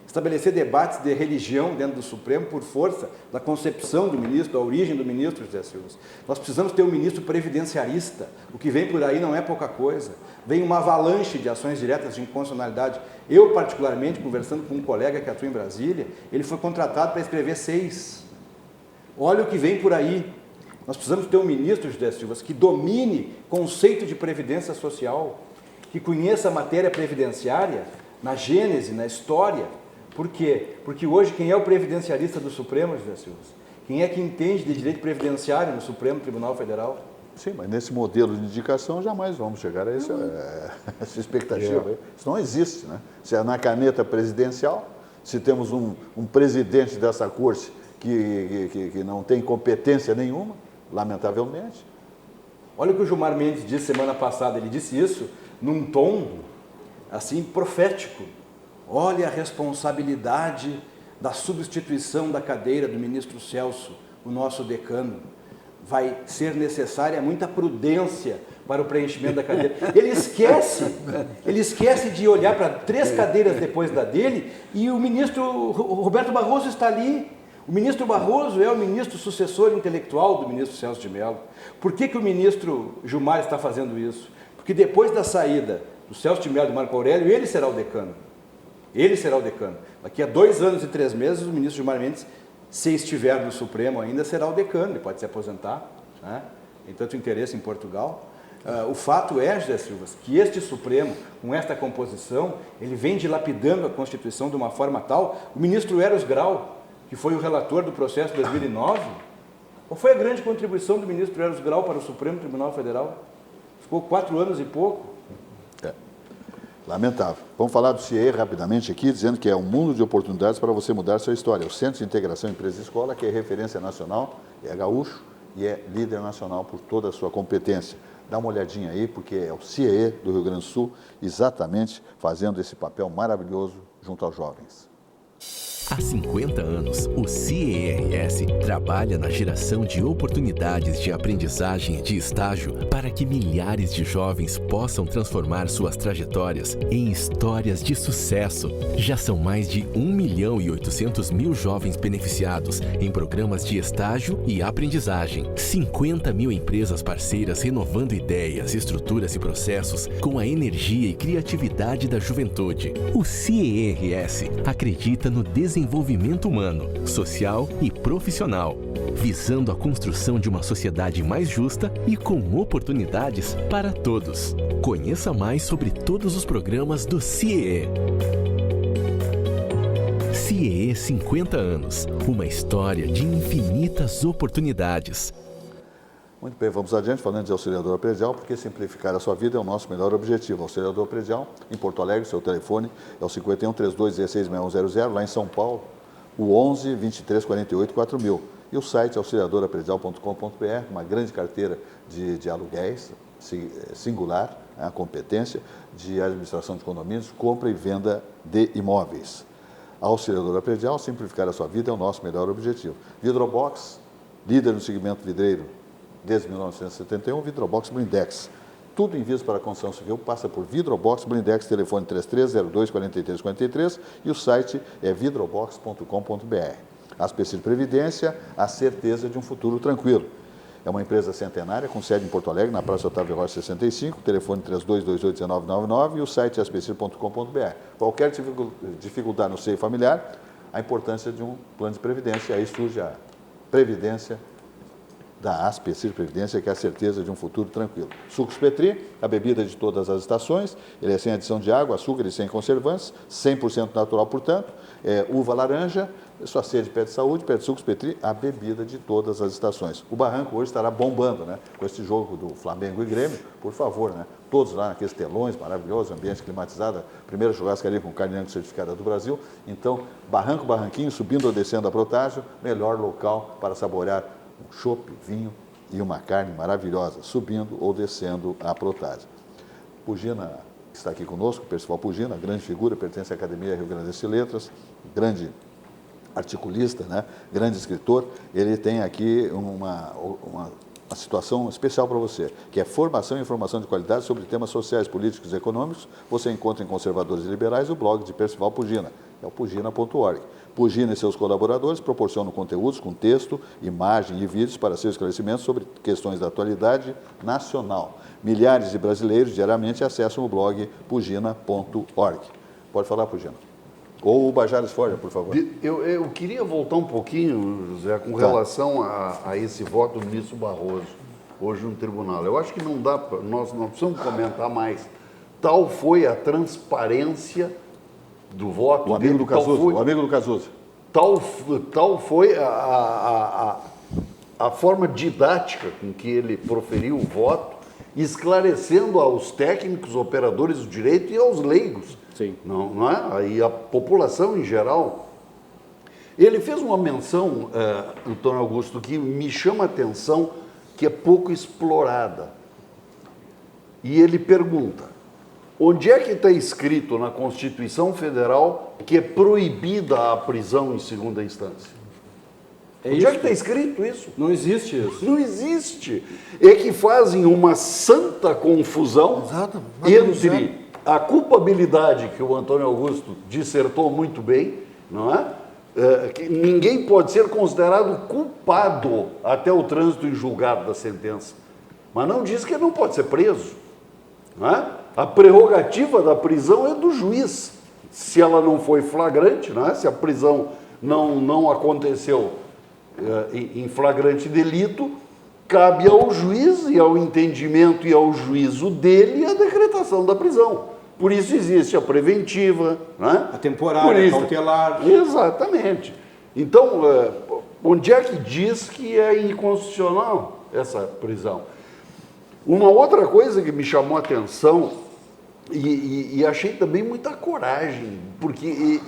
[SPEAKER 2] estabelecer debates de religião dentro do Supremo por força da concepção do ministro, da origem do ministro, José Silva. Nós precisamos ter um ministro previdenciarista. O que vem por aí não é pouca coisa. Vem uma avalanche de ações diretas de inconstitucionalidade. Eu, particularmente, conversando com um colega que atua em Brasília, ele foi contratado para escrever 6. Olha o que vem por aí. Nós precisamos ter um ministro, José Silva, que domine conceito de previdência social, que conheça a matéria previdenciária na gênese, na história. Por quê? Porque hoje quem é o previdenciarista do Supremo, José Silva? Quem é que entende de direito previdenciário no Supremo Tribunal Federal?
[SPEAKER 1] Sim, mas nesse modelo de indicação jamais vamos chegar a essa expectativa. Isso não existe, né? Se é na caneta presidencial, se temos um presidente dessa corte que não tem competência nenhuma, lamentavelmente.
[SPEAKER 2] Olha o que o Gilmar Mendes disse semana passada, ele disse isso num tom assim profético. Olha a responsabilidade da substituição da cadeira do ministro Celso, o nosso decano. Vai ser necessária muita prudência para o preenchimento da cadeira. Ele esquece de olhar para 3 cadeiras depois da dele e o ministro Roberto Barroso está ali. O ministro Barroso é o ministro sucessor intelectual do ministro Celso de Mello. Por que o ministro Gilmar está fazendo isso? Porque depois da saída do Celso de Mello e do Marco Aurélio, ele será o decano. Ele será o decano. Daqui a 2 anos e 3 meses, o ministro Gilmar Mendes, se estiver no Supremo ainda, será o decano. Ele pode se aposentar, né? Tem tanto interesse em Portugal. O fato é, José Silva, que este Supremo, com esta composição, ele vem dilapidando a Constituição de uma forma tal. O ministro Eros Grau, que foi o relator do processo de 2009, qual foi a grande contribuição do ministro Eros Grau para o Supremo Tribunal Federal? Ficou 4 anos e pouco.
[SPEAKER 1] Lamentável. Vamos falar do CIE rapidamente aqui, dizendo que é um mundo de oportunidades para você mudar sua história. O Centro de Integração Empresa e Escola, que é referência nacional, é gaúcho e é líder nacional por toda a sua competência. Dá uma olhadinha aí, porque é o CIE do Rio Grande do Sul, exatamente fazendo esse papel maravilhoso junto aos jovens.
[SPEAKER 6] Há 50 anos, o CIERS trabalha na geração de oportunidades de aprendizagem e de estágio para que milhares de jovens possam transformar suas trajetórias em histórias de sucesso. Já são mais de 1.800.000 jovens beneficiados em programas de estágio e aprendizagem. 50.000 empresas parceiras renovando ideias, estruturas e processos com a energia e criatividade da juventude. O CIERS acredita no desenvolvimento humano, social e profissional, visando a construção de uma sociedade mais justa e com oportunidades para todos. Conheça mais sobre todos os programas do CIE. CIE 50 anos, uma história de infinitas oportunidades.
[SPEAKER 1] Muito bem, vamos adiante, falando de auxiliadora predial, porque simplificar a sua vida é o nosso melhor objetivo. Auxiliador predial, em Porto Alegre, seu telefone é o 51 32 16 6100, lá em São Paulo, o 11 23 48 4000. E o site auxiliadorapredial.com.br, uma grande carteira de aluguéis, singular, a competência de administração de condomínios, compra e venda de imóveis. A auxiliadora predial, simplificar a sua vida é o nosso melhor objetivo. Vidrobox, líder no segmento vidreiro, desde 1971, Vidrobox Blindex. Tudo em vias para a construção civil passa por Vidrobox Blindex, telefone 3302-4343 e o site é vidrobox.com.br. A Aspecir Previdência, a certeza de um futuro tranquilo. É uma empresa centenária com sede em Porto Alegre, na Praça Otávio Rocha 65, telefone 3228-1999 e o site é aspecir.com.br. Qualquer dificuldade no seio familiar, a importância de um plano de previdência, aí surge a Previdência da Aspecir Previdência, que é a certeza de um futuro tranquilo. Sucos Petri, a bebida de todas as estações, ele é sem adição de água, açúcar e sem conservantes, 100% natural, portanto, uva laranja, sua sede pede saúde, pede Sucos Petri, a bebida de todas as estações. O Barranco hoje estará bombando, né, com esse jogo do Flamengo e Grêmio, por favor, né, todos lá naqueles telões maravilhosos, ambiente climatizado, primeira churrascaria com carne angus certificada do Brasil. Então, Barranco, Barranquinho, subindo ou descendo a Protásio, melhor local para saborear um chopp, vinho e uma carne maravilhosa, subindo ou descendo a Protásio. Bugina que está aqui conosco, Percival Pugina, grande figura, pertence à Academia Rio Grandense de Letras, grande articulista, né? Grande escritor. Ele tem aqui uma situação especial para você, que é formação e informação de qualidade sobre temas sociais, políticos e econômicos. Você encontra em Conservadores e Liberais o blog de Percival Pugina, é o pugina.org. Pugina e seus colaboradores proporcionam conteúdos com texto, imagem e vídeos para seu esclarecimento sobre questões da atualidade nacional. Milhares de brasileiros diariamente acessam o blog pugina.org. Pode falar, Pugina. Ou o Bajares Forja, por favor.
[SPEAKER 4] Eu queria voltar um pouquinho, José, com relação a esse voto do ministro Barroso, hoje no tribunal. Eu acho que não dá, nós não precisamos comentar mais. Tal foi a transparência do voto.
[SPEAKER 1] O amigo do Cazuza. O amigo do Cazuza.
[SPEAKER 4] Tal foi a forma didática com que ele proferiu o voto, esclarecendo aos técnicos, operadores do direito e aos leigos.
[SPEAKER 2] Sim.
[SPEAKER 4] Não é? Aí a população em geral. Ele fez uma menção, Antônio Augusto, que me chama a atenção, que é pouco explorada. E ele pergunta: onde é que está escrito na Constituição Federal que é proibida a prisão em segunda instância? Onde é que está escrito isso?
[SPEAKER 2] Não existe isso.
[SPEAKER 4] Não existe. É que fazem uma santa confusão entre a culpabilidade, que o Antônio Augusto dissertou muito bem, não é? Que ninguém pode ser considerado culpado até o trânsito em julgado da sentença. Mas não diz que não pode ser preso. Não é? A prerrogativa da prisão é do juiz. Se ela não foi flagrante, não é? Se a prisão não aconteceu em flagrante delito, cabe ao juiz e ao entendimento e ao juízo dele a decretação da prisão. Por isso existe a preventiva, né?
[SPEAKER 2] A temporária, a cautelar.
[SPEAKER 4] Exatamente. Então, onde é que diz que é inconstitucional essa prisão? Uma outra coisa que me chamou a atenção, e achei também muita coragem, porque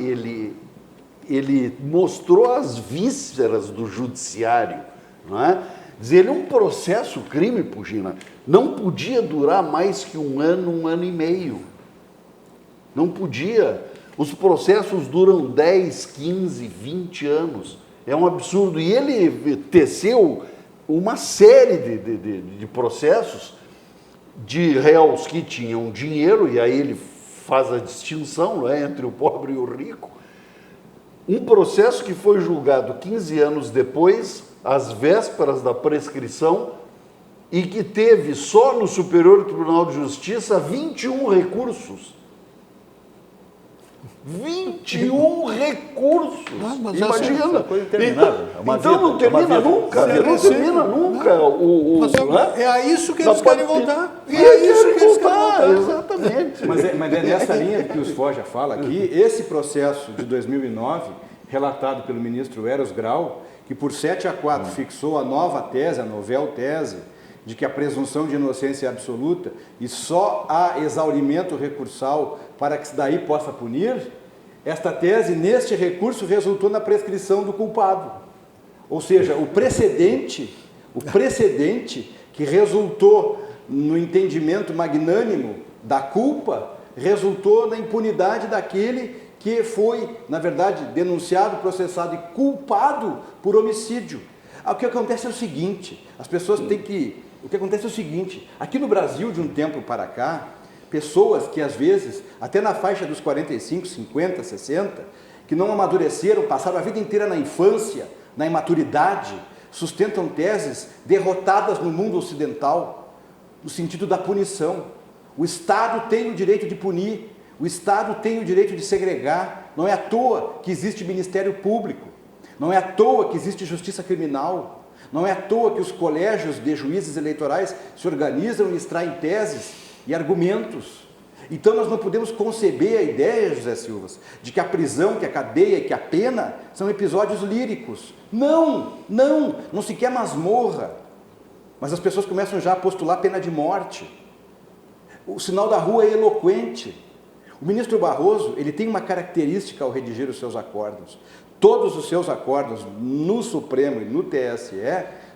[SPEAKER 4] ele mostrou as vísceras do judiciário, não é? Dizer, um processo crime, Pugina, não podia durar mais que um ano e meio. Não podia. Os processos duram 10, 15, 20 anos. É um absurdo. E ele teceu uma série de processos de réus que tinham dinheiro, e aí ele faz a distinção, não é, entre o pobre e o rico. Um processo que foi julgado 15 anos depois, às vésperas da prescrição, e que teve só no Superior Tribunal de Justiça 21 recursos. 21 recursos!
[SPEAKER 3] Mas
[SPEAKER 4] imagina!
[SPEAKER 1] Essa coisa interminável.
[SPEAKER 4] Então não termina nunca! Não termina nunca!
[SPEAKER 3] É a isso que eles querem voltar.
[SPEAKER 4] É isso que eles querem voltar! Exatamente!
[SPEAKER 2] Mas é nessa linha que os Forja fala aqui, esse processo de 2009, relatado pelo ministro Eros Grau, que por 7-4 fixou a nova tese, a novel tese, de que a presunção de inocência é absoluta e só há exaurimento recursal para que se daí possa punir, esta tese, neste recurso, resultou na prescrição do culpado. Ou seja, o precedente que resultou no entendimento magnânimo da culpa, resultou na impunidade daquele que foi, na verdade, denunciado, processado e culpado por homicídio. O que acontece é o seguinte, as pessoas têm que... O que acontece é o seguinte, aqui no Brasil, de um tempo para cá, pessoas que às vezes, até na faixa dos 45, 50, 60, que não amadureceram, passaram a vida inteira na infância, na imaturidade, sustentam teses derrotadas no mundo ocidental, no sentido da punição. O Estado tem o direito de punir, o Estado tem o direito de segregar, não é à toa que existe Ministério Público, não é à toa que existe Justiça Criminal, não é à toa que os colégios de juízes eleitorais se organizam e extraem teses e argumentos. Então nós não podemos conceber a ideia, José Silva, de que a prisão, que a cadeia, que a pena são episódios líricos. Não se quer masmorra. Mas as pessoas começam já a postular pena de morte. O sinal da rua é eloquente. O ministro Barroso, ele tem uma característica ao redigir os seus acordos. Todos os seus acordos no Supremo e no TSE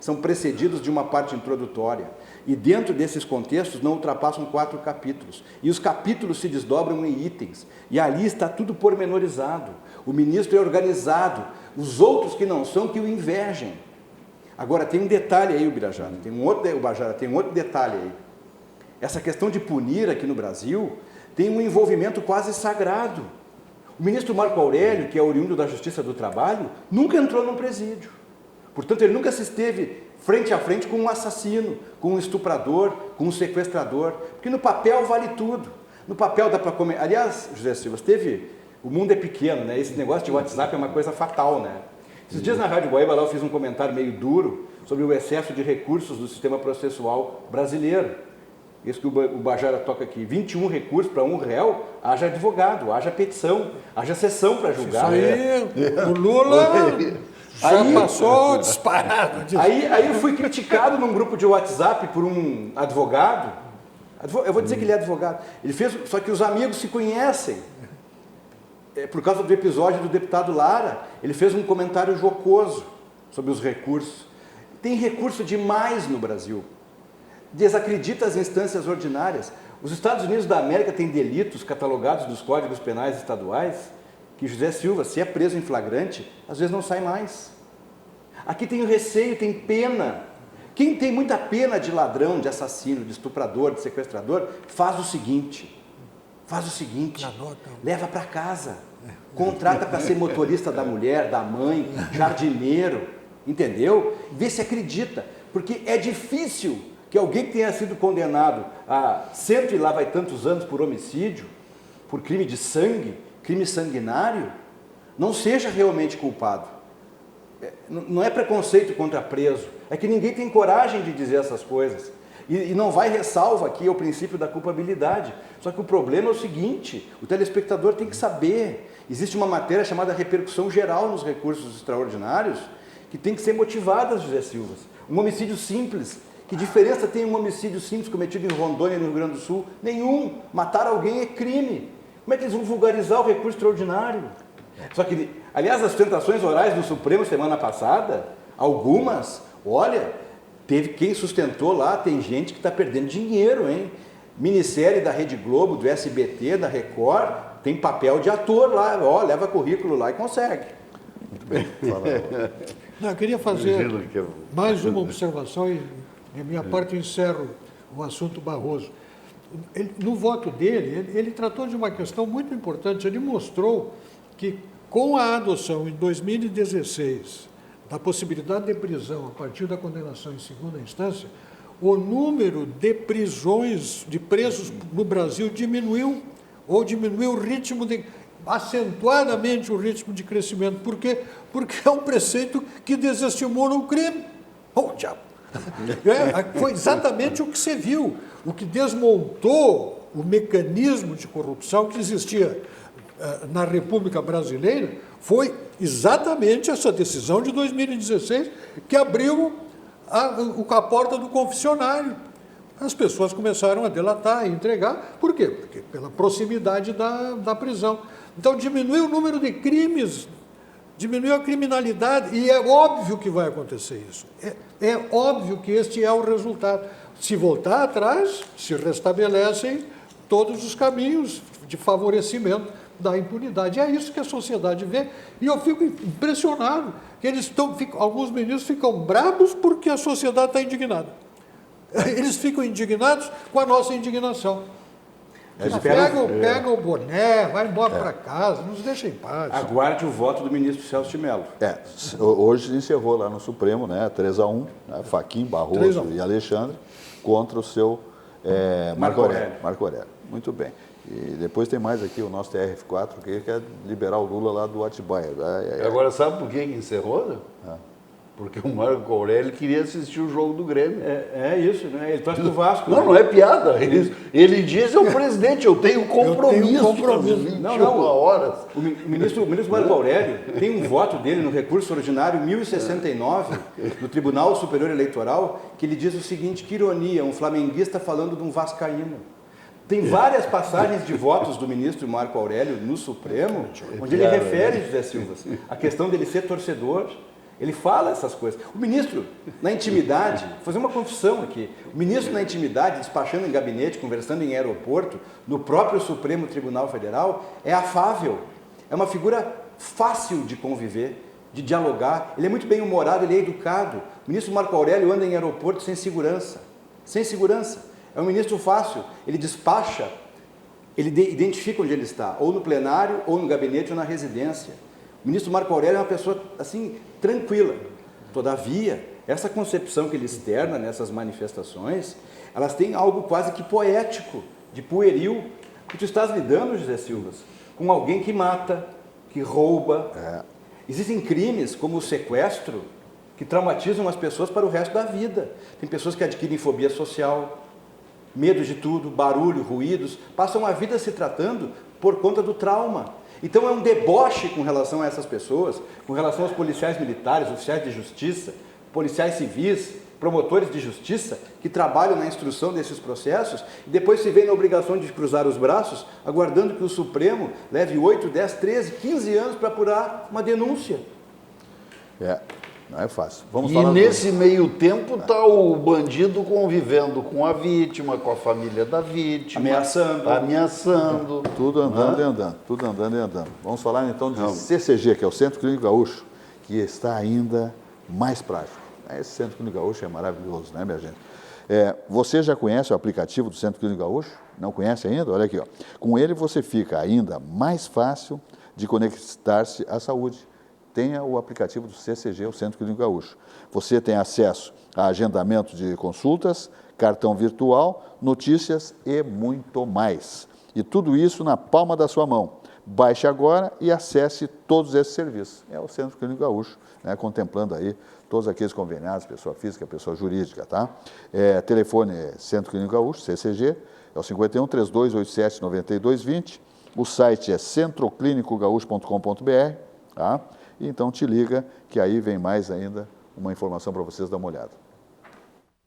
[SPEAKER 2] são precedidos de uma parte introdutória. E dentro desses contextos não ultrapassam 4 capítulos. E os capítulos se desdobram em itens. E ali está tudo pormenorizado. O ministro é organizado. Os outros que não são, que o invejem. Agora, tem um detalhe aí, Ubirajara, tem um outro detalhe aí. Essa questão de punir aqui no Brasil tem um envolvimento quase sagrado. O ministro Marco Aurélio, que é oriundo da Justiça do Trabalho, nunca entrou num presídio. Portanto, ele nunca se esteve frente a frente com um assassino, com um estuprador, com um sequestrador. Porque no papel vale tudo. No papel dá para comer. Aliás, José Silva, o mundo é pequeno, né? Esse negócio de WhatsApp é uma coisa fatal, né? Esses dias na Rádio Guaíba lá eu fiz um comentário meio duro sobre o excesso de recursos do sistema processual brasileiro. Isso que o Bajara toca aqui, 21 recursos para um réu, haja advogado, haja petição, haja sessão para julgar.
[SPEAKER 3] Isso aí, o Lula já passou disparado.
[SPEAKER 2] Aí eu fui criticado num grupo de WhatsApp por um advogado. Eu vou dizer que ele é advogado. Ele fez, só que os amigos se conhecem. Por causa do episódio do deputado Lara, ele fez um comentário jocoso sobre os recursos. Tem recurso demais no Brasil. Desacredita as instâncias ordinárias. Os Estados Unidos da América têm delitos catalogados dos códigos penais estaduais que José Silva, se é preso em flagrante, às vezes não sai mais. Aqui tem o receio, tem pena. Quem tem muita pena de ladrão, de assassino, de estuprador, de sequestrador, faz o seguinte, leva para casa, contrata para ser motorista da mulher, da mãe, jardineiro, entendeu? Vê se acredita, porque é difícil que alguém que tenha sido condenado a 100 e lá vai tantos anos por homicídio, por crime de sangue, crime sanguinário, não seja realmente culpado. Não é preconceito contra preso, é que ninguém tem coragem de dizer essas coisas. E não vai ressalva aqui ao princípio da culpabilidade. Só que o problema é o seguinte, o telespectador tem que saber, existe uma matéria chamada repercussão geral nos recursos extraordinários, que tem que ser motivada, José Silva. Um homicídio simples. Que diferença tem um homicídio simples cometido em Rondônia, no Rio Grande do Sul? Nenhum. Matar alguém é crime. Como é que eles vão vulgarizar o recurso extraordinário? Só que, aliás, as tentações orais do Supremo semana passada, algumas, olha, teve quem sustentou lá, tem gente que está perdendo dinheiro, hein? Minissérie da Rede Globo, do SBT, da Record, tem papel de ator lá, ó, leva currículo lá e consegue.
[SPEAKER 1] Muito bem. Fala.
[SPEAKER 3] Não, eu queria fazer mais uma observação e, de minha parte, eu encerro o assunto Barroso. No voto dele, ele tratou de uma questão muito importante. Ele mostrou que, com a adoção, em 2016, da possibilidade de prisão a partir da condenação em segunda instância, o número de prisões, de presos no Brasil diminuiu, ou diminuiu o ritmo acentuadamente o ritmo de crescimento. Por quê? Porque é um preceito que desestimula o crime. Oh, diabo! Foi exatamente o que você viu. O que desmontou o mecanismo de corrupção que existia na República Brasileira foi exatamente essa decisão de 2016 que abriu a porta do confessionário. As pessoas começaram a delatar e entregar. Por quê? Porque pela proximidade da prisão. Então diminuiu o número de crimes, diminuiu a criminalidade, e é óbvio que vai acontecer isso. É óbvio que este é o resultado. Se voltar atrás, se restabelecem todos os caminhos de favorecimento da impunidade. É isso que a sociedade vê. E eu fico impressionado que alguns ministros ficam bravos porque a sociedade está indignada. Eles ficam indignados com a nossa indignação. Pega o boné, vai embora para casa, nos deixa em paz.
[SPEAKER 2] Aguarde o voto do ministro Celso de Mello.
[SPEAKER 1] Hoje encerrou lá no Supremo, né, 3-1, né, Fachin, Barroso e Alexandre, contra o seu Marco Aurélio. Muito bem. E depois tem mais aqui o nosso TRF4, que quer liberar o Lula lá do Atibaia.
[SPEAKER 4] Agora, sabe por que encerrou? Né? Porque o Marco Aurélio queria assistir o jogo do Grêmio.
[SPEAKER 2] É isso, né? Ele torce pro Vasco.
[SPEAKER 4] Não,
[SPEAKER 2] né?
[SPEAKER 4] não é piada. Ele diz, é o presidente, eu tenho compromisso.
[SPEAKER 2] Não.
[SPEAKER 4] Horas.
[SPEAKER 2] O ministro Marco Aurélio tem um voto dele no recurso ordinário 1069, no Tribunal Superior Eleitoral, que ele diz o seguinte, que ironia, um flamenguista falando de um vascaíno. Tem várias passagens de votos do ministro Marco Aurélio no Supremo, onde ele refere, José Silva, a questão dele ser torcedor. Ele fala essas coisas. O ministro, na intimidade, vou fazer uma confissão aqui, o ministro na intimidade, despachando em gabinete, conversando em aeroporto, no próprio Supremo Tribunal Federal, é afável, é uma figura fácil de conviver, de dialogar, ele é muito bem humorado, ele é educado. O ministro Marco Aurélio anda em aeroporto sem segurança, é um ministro fácil, ele despacha, ele identifica onde ele está, ou no plenário, ou no gabinete, ou na residência. O ministro Marco Aurélio é uma pessoa, assim, tranquila. Todavia, essa concepção que ele externa nessas manifestações, elas têm algo quase que poético, de pueril, que tu estás lidando, José Silva, com alguém que mata, que rouba. Existem crimes como o sequestro, que traumatizam as pessoas para o resto da vida. Tem pessoas que adquirem fobia social, medo de tudo, barulho, ruídos, passam a vida se tratando por conta do trauma. Então é um deboche com relação a essas pessoas, com relação aos policiais militares, oficiais de justiça, policiais civis, promotores de justiça, que trabalham na instrução desses processos, e depois se vê na obrigação de cruzar os braços, aguardando que o Supremo leve 8, 10, 13, 15 anos para apurar uma denúncia.
[SPEAKER 1] Não é fácil. Vamos
[SPEAKER 4] e
[SPEAKER 1] falar
[SPEAKER 4] nesse meio tempo está o bandido convivendo com a vítima, com a família da vítima. Ameaçando.
[SPEAKER 1] Tudo andando e andando, tudo andando e andando. Vamos falar então de CCG, que é o Centro Clínico Gaúcho, que está ainda mais prático. Esse Centro Clínico Gaúcho é maravilhoso, né, minha gente? Você já conhece o aplicativo do Centro Clínico Gaúcho? Não conhece ainda? Olha aqui, ó. Com ele você fica ainda mais fácil de conectar-se à saúde. Tenha o aplicativo do CCG, o Centro Clínico Gaúcho. Você tem acesso a agendamento de consultas, cartão virtual, notícias e muito mais. E tudo isso na palma da sua mão. Baixe agora e acesse todos esses serviços. É o Centro Clínico Gaúcho, né, contemplando aí todos aqueles conveniados, pessoa física, pessoa jurídica, tá? Telefone Centro Clínico Gaúcho, CCG, é o 51 3287 9220. O site é centroclinicogaúcho.com.br, tá? E então te liga, que aí vem mais ainda uma informação para vocês dar uma olhada.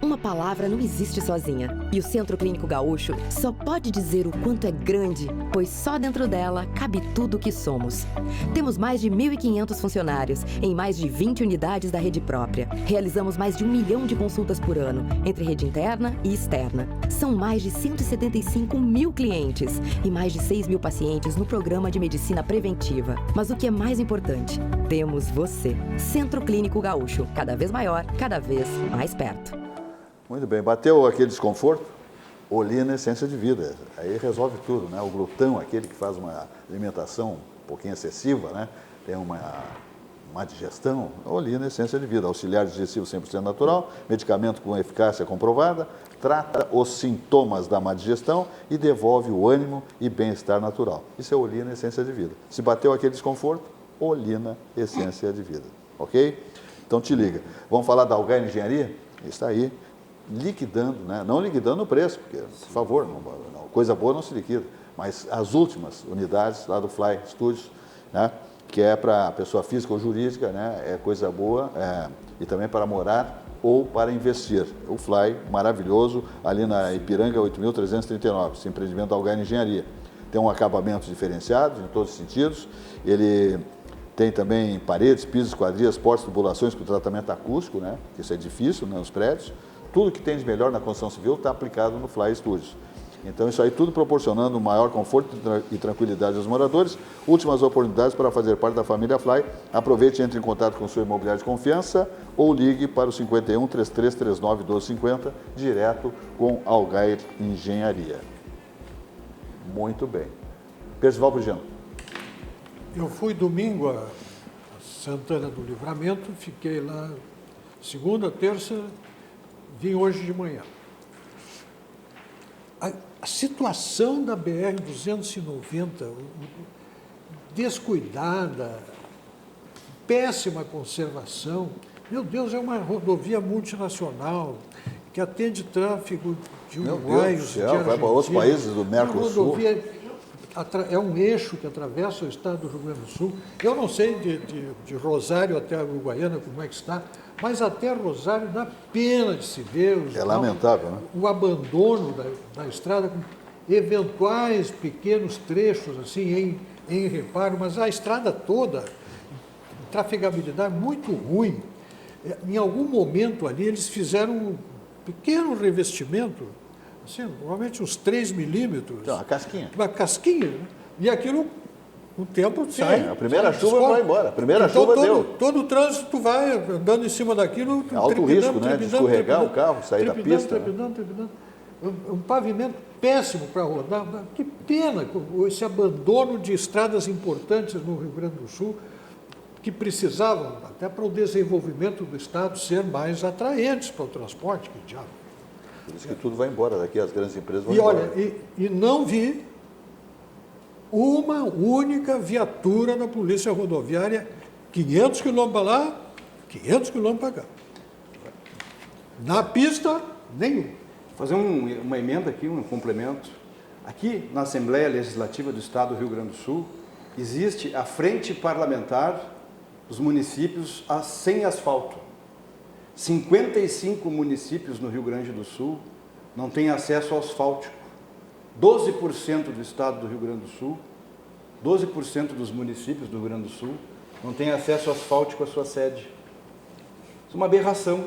[SPEAKER 7] Uma palavra não existe sozinha. E o Centro Clínico Gaúcho só pode dizer o quanto é grande, pois só dentro dela cabe tudo o que somos. Temos mais de 1.500 funcionários, em mais de 20 unidades da rede própria. Realizamos mais de 1 milhão de consultas por ano, entre rede interna e externa. São mais de 175 mil clientes e mais de 6 mil pacientes no programa de medicina preventiva. Mas o que é mais importante, temos você. Centro Clínico Gaúcho, cada vez maior, cada vez mais perto.
[SPEAKER 1] Muito bem, bateu aquele desconforto? Olina Essência de Vida, aí resolve tudo, né? O glutão, aquele que faz uma alimentação um pouquinho excessiva, né? Tem uma digestão, Olina Essência de Vida, auxiliar digestivo 100% natural, medicamento com eficácia comprovada, trata os sintomas da má digestão e devolve o ânimo e bem-estar natural. Isso é Olina Essência de Vida. Se bateu aquele desconforto, Olina Essência de Vida, ok? Então te liga. Vamos falar da Algar Engenharia? Está aí. Liquidando, né? Não liquidando o preço, porque, por favor, coisa boa não se liquida, mas as últimas unidades lá do Fly Studios, né? Que é para pessoa física ou jurídica, né? É coisa boa, e também para morar ou para investir. O Fly, maravilhoso, ali na Ipiranga 8.339, esse empreendimento da Algar Engenharia. Tem um acabamento diferenciado em todos os sentidos, ele tem também paredes, pisos, esquadrias, portas, tubulações com tratamento acústico, né? Isso é difícil, né? Nos prédios. Tudo que tem de melhor na construção civil está aplicado no Fly Studios. Então, isso aí tudo proporcionando maior conforto e tranquilidade aos moradores. Últimas oportunidades para fazer parte da família Fly. Aproveite e entre em contato com o seu imobiliário de confiança ou ligue para o 51 3339 1250, direto com Algar Engenharia. Muito bem. Percival Brigeno.
[SPEAKER 3] Eu fui domingo a Santana do Livramento, fiquei lá segunda, terça, vim hoje de manhã. A situação da BR-290, descuidada, péssima conservação, meu Deus, é uma rodovia multinacional que atende tráfego de uruguaios, de
[SPEAKER 1] vai para outros países do Mercosul.
[SPEAKER 3] É um eixo que atravessa o estado do Rio Grande do Sul. Eu não sei de Rosário até a Uruguaiana como é que está, mas até Rosário dá pena de se ver.
[SPEAKER 1] É lamentável, né?
[SPEAKER 3] O abandono da estrada, com eventuais pequenos trechos assim em reparo, mas a estrada toda trafegabilidade muito ruim. Em algum momento ali, eles fizeram um pequeno revestimento, assim, provavelmente uns 3 milímetros.
[SPEAKER 1] Então, a casquinha.
[SPEAKER 3] Uma casquinha, né? E aquilo, o tempo
[SPEAKER 1] Sim,
[SPEAKER 3] sai.
[SPEAKER 1] a primeira
[SPEAKER 3] sai,
[SPEAKER 1] chuva
[SPEAKER 3] escorre.
[SPEAKER 1] vai embora. A primeira
[SPEAKER 3] Então,
[SPEAKER 1] chuva deu.
[SPEAKER 3] todo o trânsito vai andando em cima daquilo.
[SPEAKER 1] É alto risco, né? De escorregar o carro, sair da pista.
[SPEAKER 3] Trepidando. Um pavimento péssimo para rodar. Que pena esse abandono de estradas importantes no Rio Grande do Sul, que precisavam, até para o desenvolvimento do Estado, ser mais atraentes para o transporte. Que diabo.
[SPEAKER 1] Por isso que tudo vai embora daqui, as grandes empresas vão
[SPEAKER 3] E
[SPEAKER 1] embora.
[SPEAKER 3] olha, e não vi uma única viatura da Polícia Rodoviária, 500 quilômetros para lá, 500 quilômetros para cá. Na pista, nenhum.
[SPEAKER 2] Fazer uma emenda aqui, um complemento. Aqui na Assembleia Legislativa do Estado do Rio Grande do Sul, existe a Frente Parlamentar dos Municípios sem asfalto. 55 municípios no Rio Grande do Sul não têm acesso ao asfáltico. 12% do Estado do Rio Grande do Sul, 12% dos municípios do Rio Grande do Sul não têm acesso asfáltico à sua sede. Isso é uma aberração.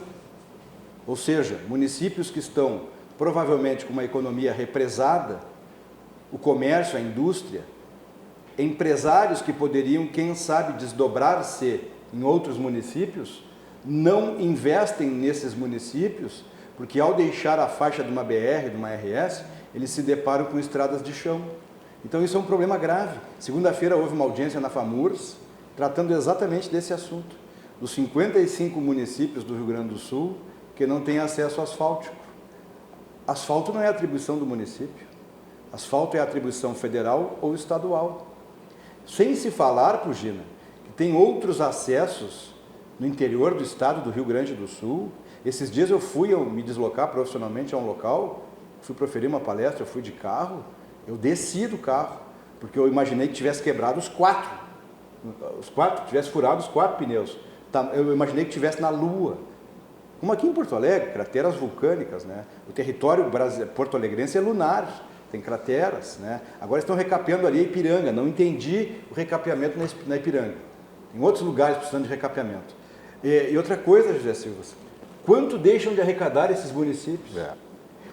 [SPEAKER 2] Ou seja, municípios que estão provavelmente com uma economia represada, o comércio, a indústria, empresários que poderiam, quem sabe, desdobrar-se em outros municípios, não investem nesses municípios, porque ao deixar a faixa de uma BR, de uma RS, eles se deparam com estradas de chão. Então isso é um problema grave. Segunda-feira houve uma audiência na FAMURS, tratando exatamente desse assunto, dos 55 municípios do Rio Grande do Sul que não têm acesso asfáltico. Asfalto não é atribuição do município. Asfalto é atribuição federal ou estadual. Sem se falar, Pugina, que tem outros acessos no interior do estado do Rio Grande do Sul. Esses dias eu fui me deslocar profissionalmente a um local, fui proferir uma palestra, eu fui de carro, eu desci do carro, porque eu imaginei que tivesse quebrado os quatro, tivesse furado os 4 pneus. Eu imaginei que tivesse na Lua. Como aqui em Porto Alegre, crateras vulcânicas, né? O território porto-alegrense é lunar, tem crateras, né? Agora estão recapeando ali a Ipiranga, não entendi o recapeamento na Ipiranga. Em outros lugares precisando de recapeamento. E outra coisa, José Silva, quanto deixam de arrecadar esses municípios?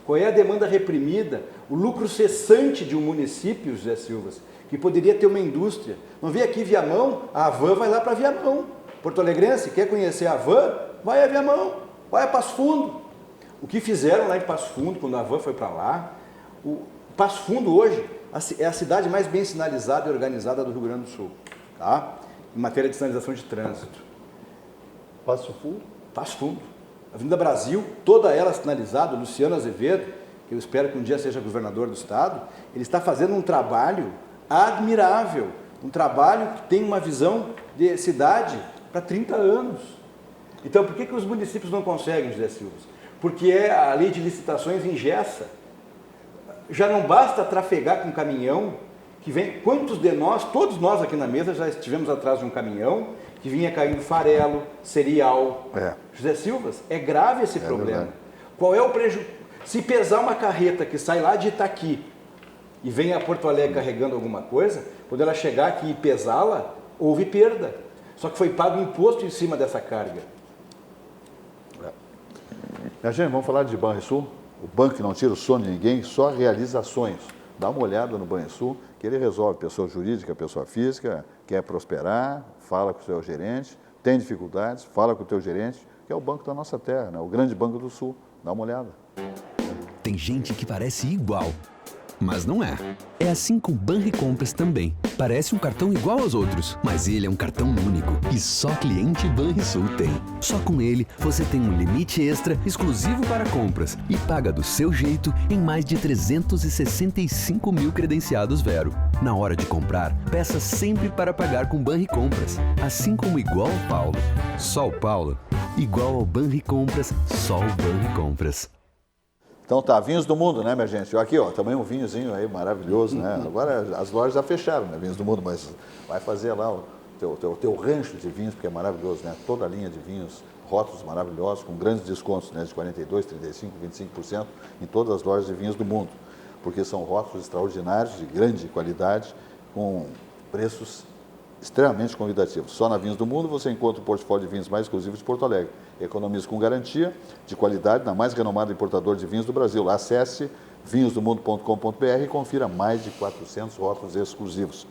[SPEAKER 2] Qual é a demanda reprimida, o lucro cessante de um município, José Silva, que poderia ter uma indústria? Não vê aqui Viamão? A Havan vai lá para Viamão. Porto Alegrense, quer conhecer a Havan? Vai a Viamão. Vai a Passo Fundo. O que fizeram lá em Passo Fundo, quando a Havan foi para lá, o Passo Fundo hoje é a cidade mais bem sinalizada e organizada do Rio Grande do Sul, tá? Em matéria de sinalização de trânsito.
[SPEAKER 4] Passo Fundo?
[SPEAKER 2] Passo Fundo. Avenida Brasil, toda ela sinalizada, Luciano Azevedo, que eu espero que um dia seja governador do estado, ele está fazendo um trabalho admirável, um trabalho que tem uma visão de cidade para 30 anos. Então, por que os municípios não conseguem, José Silva? Porque a lei de licitações engessa. Já não basta trafegar com caminhão, que vem... Quantos de nós, todos nós aqui na mesa, já estivemos atrás de um caminhão que vinha caindo farelo, cereal. José Silva, é grave esse problema.
[SPEAKER 1] Verdade.
[SPEAKER 2] Qual é o prejuízo? Se pesar uma carreta que sai lá de Itaqui e vem a Porto Alegre carregando alguma coisa, quando ela chegar aqui e pesá-la, houve perda. Só que foi pago imposto em cima dessa carga.
[SPEAKER 1] Minha gente, vamos falar de Banrisul? O banco que não tira o sono de ninguém, só realiza sonhos. Dá uma olhada no Banrisul, que ele resolve pessoa jurídica, pessoa física, quer prosperar, fala com o seu gerente, tem dificuldades, fala com o teu gerente, que é o banco da nossa terra, né? O grande banco do Sul. Dá uma olhada.
[SPEAKER 6] Tem gente que parece igual, mas não é. É assim com o Banricompras também. Parece um cartão igual aos outros, mas ele é um cartão único e só cliente Banrisul tem. Só com ele você tem um limite extra exclusivo para compras e paga do seu jeito em mais de 365 mil credenciados Vero. Na hora de comprar, peça sempre para pagar com Banricompras, assim como igual ao Paulo. Só o Paulo. Igual ao Banricompras, só o Banricompras.
[SPEAKER 1] Então tá, vinhos do mundo, né, minha gente? Aqui, ó, também um vinhozinho aí maravilhoso, né? Agora as lojas já fecharam, né, vinhos do mundo, mas vai fazer lá o teu rancho de vinhos, porque é maravilhoso, né? Toda a linha de vinhos, rótulos maravilhosos, com grandes descontos, né? De 42%, 35%, 25% em todas as lojas de vinhos do mundo, porque são rótulos extraordinários, de grande qualidade, com preços extremamente convidativo. Só na Vinhos do Mundo você encontra o portfólio de vinhos mais exclusivos de Porto Alegre. Economiza com garantia de qualidade na mais renomada importadora de vinhos do Brasil. Acesse vinhosdomundo.com.br e confira mais de 400 rótulos exclusivos.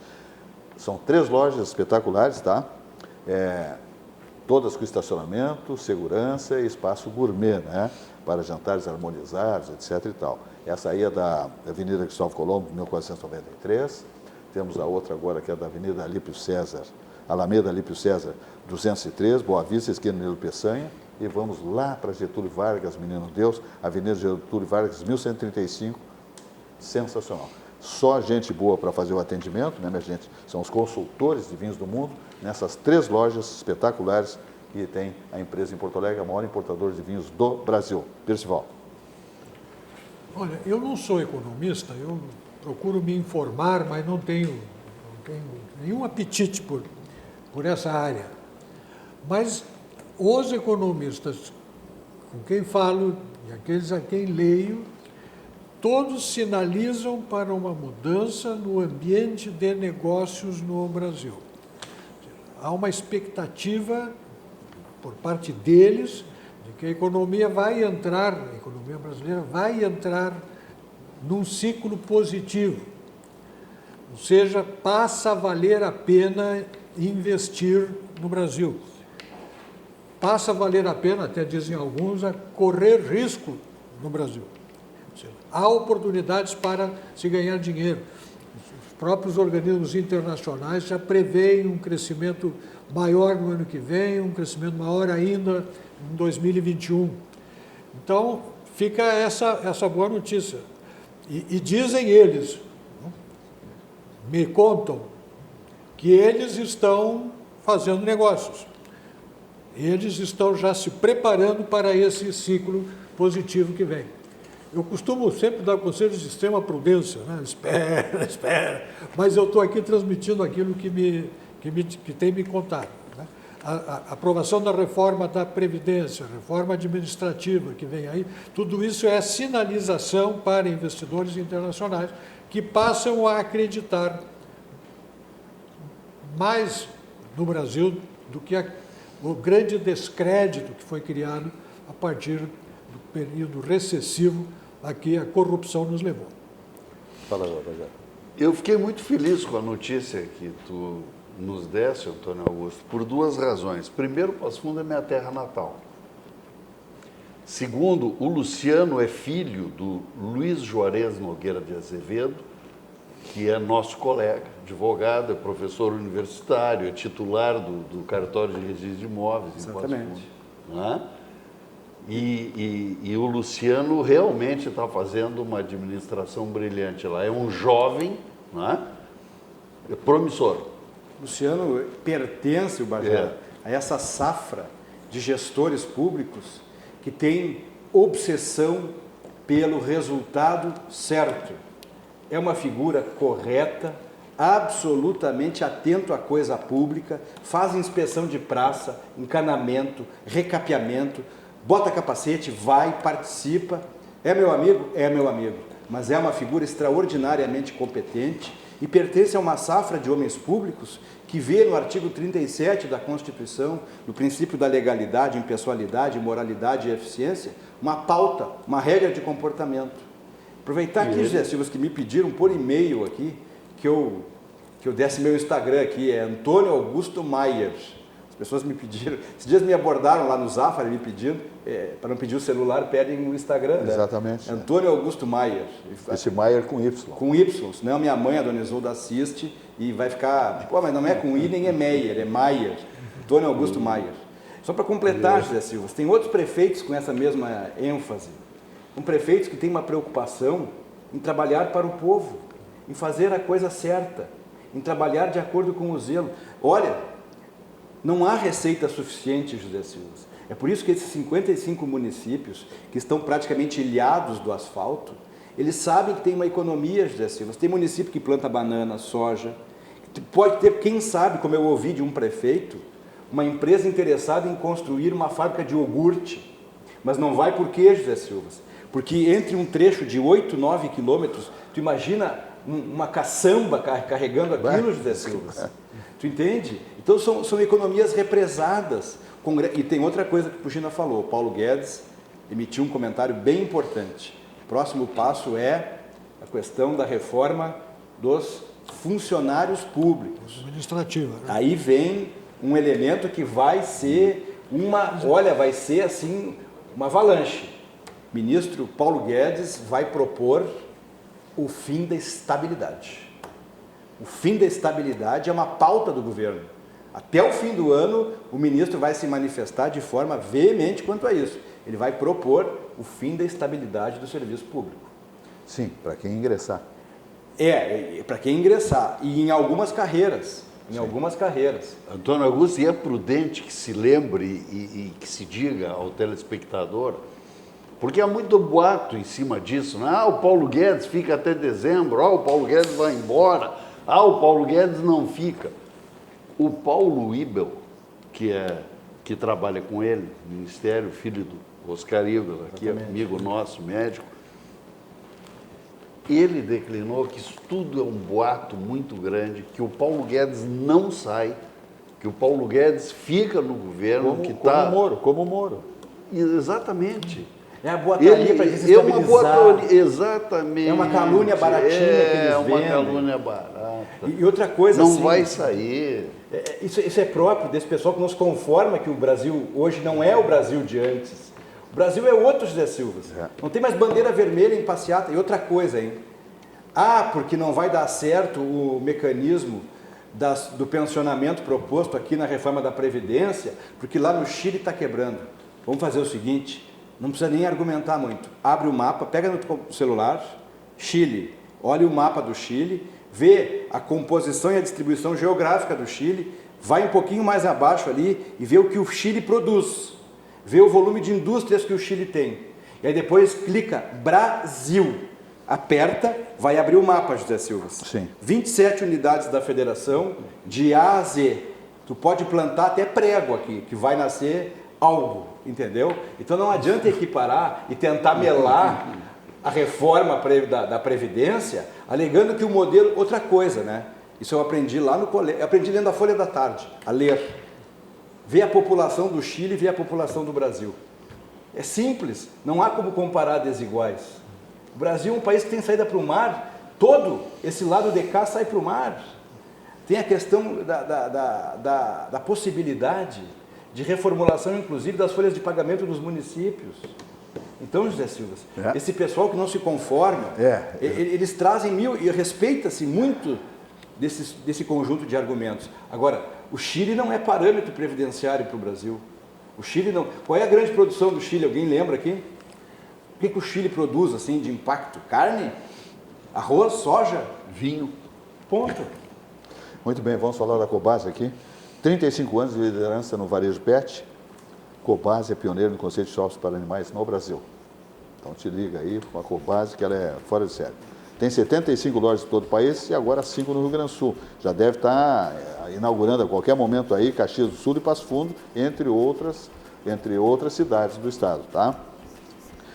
[SPEAKER 1] São 3 lojas espetaculares, tá? Todas com estacionamento, segurança e espaço gourmet, né? Para jantares harmonizados, etc. e tal. Essa aí é da Avenida Cristóvão Colombo, 1493. Temos a outra agora, que é da Avenida Alípio César, Alameda Alípio César, 203, Boa Vista, esquina Nilo Peçanha. E vamos lá para Getúlio Vargas, Menino Deus, Avenida Getúlio Vargas, 1135. Sensacional. Só gente boa para fazer o atendimento, né, minha gente? São os consultores de vinhos do mundo, nessas 3 lojas espetaculares que tem a empresa em Porto Alegre, a maior importadora de vinhos do Brasil. Percival.
[SPEAKER 3] Olha, eu não sou economista, eu procuro me informar, mas não tenho nenhum apetite por essa área. Mas os economistas com quem falo e aqueles a quem leio, todos sinalizam para uma mudança no ambiente de negócios no Brasil. Há uma expectativa por parte deles de que a economia brasileira vai entrar num ciclo positivo. Ou seja, passa a valer a pena investir no Brasil. Passa a valer a pena, até dizem alguns, a correr risco no Brasil. Ou seja, há oportunidades para se ganhar dinheiro. Os próprios organismos internacionais já preveem um crescimento maior no ano que vem, um crescimento maior ainda em 2021. Então, fica essa boa notícia. E dizem eles, me contam, que eles estão fazendo negócios. Eles estão já se preparando para esse ciclo positivo que vem. Eu costumo sempre dar conselhos de extrema prudência, né? Espera, mas eu estou aqui transmitindo aquilo que tem me contado. Né? A aprovação da reforma da Previdência, reforma administrativa que vem aí, tudo isso é sinalização para investidores internacionais que passam a acreditar mais no Brasil do que o grande descrédito que foi criado a partir do período recessivo a que a corrupção nos levou.
[SPEAKER 1] Fala, Rogério.
[SPEAKER 4] Eu fiquei muito feliz com a notícia que tu nos desse, Antônio Augusto, por 2 razões. Primeiro, Passo Fundo é minha terra natal. Segundo, o Luciano é filho do Luiz Juarez Nogueira de Azevedo, que é nosso colega, advogado, é professor universitário, é titular do cartório de registro de imóveis.
[SPEAKER 2] Exatamente.
[SPEAKER 4] Em Passo Fundo, né? E o Luciano realmente está fazendo uma administração brilhante lá. É um jovem, né? É promissor.
[SPEAKER 2] Luciano pertence, o Bajé, a essa safra de gestores públicos que tem obsessão pelo resultado certo. É uma figura correta, absolutamente atento à coisa pública, faz inspeção de praça, encanamento, recapeamento, bota capacete, vai, participa. É meu amigo? É meu amigo. Mas é uma figura extraordinariamente competente e pertence a uma safra de homens públicos que vê no artigo 37 da Constituição, no princípio da legalidade, impessoalidade, moralidade e eficiência, uma pauta, uma regra de comportamento. Aproveitar aqui, José Silva, que me pediram por e-mail aqui, que eu desse meu Instagram aqui, é Antônio Augusto Maier. As pessoas me pediram, esses dias me abordaram lá no Zafari, me pedindo, para não pedir o celular, pedem o Instagram.
[SPEAKER 1] Exatamente.
[SPEAKER 2] Né? Antônio Augusto Maier.
[SPEAKER 1] Esse Maier com Y.
[SPEAKER 2] Com Y, senão minha mãe, a dona Isolda, assiste e vai ficar, pô, mas não é com I nem é Meier, é Maier. Antônio Augusto Maier. Só para completar, José Silva, tem outros prefeitos com essa mesma ênfase. São prefeitos que têm uma preocupação em trabalhar para o povo, em fazer a coisa certa, em trabalhar de acordo com o zelo. Olha, não há receita suficiente, José Silva. É por isso que esses 55 municípios, que estão praticamente ilhados do asfalto, eles sabem que tem uma economia, José Silva. Tem município que planta banana, soja. Pode ter, quem sabe, como eu ouvi de um prefeito, uma empresa interessada em construir uma fábrica de iogurte. Mas não vai por quê, José Silva? Porque entre um trecho de 8, 9 quilômetros, tu imagina uma caçamba carregando aquilo, José Silva? Tu entende? Então são economias represadas. E tem outra coisa que o Pugina falou, o Paulo Guedes emitiu um comentário bem importante. O próximo passo é a questão da reforma dos funcionários públicos.
[SPEAKER 3] Administrativa. Né?
[SPEAKER 2] Aí vem um elemento que vai ser vai ser assim, uma avalanche. O ministro Paulo Guedes vai propor o fim da estabilidade. O fim da estabilidade é uma pauta do governo. Até o fim do ano, o ministro vai se manifestar de forma veemente quanto a isso. Ele vai propor o fim da estabilidade do serviço público.
[SPEAKER 1] Sim, para quem ingressar.
[SPEAKER 2] Para quem ingressar. E em algumas carreiras.
[SPEAKER 4] Antônio Augusto, e é prudente que se lembre e que se diga ao telespectador, porque há muito boato em cima disso, né? O Paulo Guedes fica até dezembro, o Paulo Guedes vai embora, o Paulo Guedes não fica. O Paulo Ibel, que trabalha com ele no Ministério, filho do Oscar Ibel, aqui amigo nosso, médico, ele declinou que isso tudo é um boato muito grande, que o Paulo Guedes não sai, que o Paulo Guedes fica no governo,
[SPEAKER 1] como o Moro.
[SPEAKER 4] Exatamente.
[SPEAKER 2] É a boataria para desestabilizar.
[SPEAKER 4] Exatamente.
[SPEAKER 2] É uma calúnia baratinha que eles vendem.
[SPEAKER 4] É uma calúnia barata.
[SPEAKER 2] E outra coisa
[SPEAKER 4] não
[SPEAKER 2] assim...
[SPEAKER 4] vai sair.
[SPEAKER 2] Isso é próprio desse pessoal que não se conforma que o Brasil hoje não é o Brasil de antes. O Brasil é outro José Silva. Não tem mais bandeira vermelha em passeata. E outra coisa, hein? Porque não vai dar certo o mecanismo do pensionamento proposto aqui na reforma da Previdência, porque lá no Chile está quebrando. Vamos fazer o seguinte, não precisa nem argumentar muito. Abre o mapa, pega no celular, Chile, olha o mapa do Chile, vê a composição e a distribuição geográfica do Chile, vai um pouquinho mais abaixo ali e vê o que o Chile produz. Vê o volume de indústrias que o Chile tem. E aí depois clica Brasil. Aperta, vai abrir o mapa, José Silva.
[SPEAKER 1] Sim.
[SPEAKER 2] 27 unidades da federação, de A a Z. Tu pode plantar até prego aqui, que vai nascer algo, entendeu? Então não adianta equiparar e tentar melar a reforma da Previdência, alegando que o modelo... Outra coisa, né? Isso eu aprendi lá no colégio, aprendi lendo a Folha da Tarde, a ler. Ver a população do Chile e ver a população do Brasil. É simples, não há como comparar desiguais. O Brasil é um país que tem saída para o mar, todo esse lado de cá sai para o mar. Tem a questão da possibilidade de reformulação, inclusive, das folhas de pagamento dos municípios. Então, José Silva, esse pessoal que não se conforma, eles trazem e respeita-se muito desse conjunto de argumentos. Agora, o Chile não é parâmetro previdenciário para o Brasil. O Chile não... Qual é a grande produção do Chile? Alguém lembra aqui? O que o Chile produz assim de impacto? Carne? Arroz? Soja?
[SPEAKER 4] Vinho.
[SPEAKER 2] Ponto.
[SPEAKER 1] Muito bem, vamos falar da Cobasi aqui. 35 anos de liderança no varejo pet. Cobasi é pioneiro no conceito de shops para animais no Brasil. Então te liga aí com a Cobasi, que ela é fora de série. Tem 75 lojas em todo o país e agora 5 no Rio Grande do Sul. Já deve estar inaugurando a qualquer momento aí Caxias do Sul e Passo Fundo, entre outras cidades do estado, tá?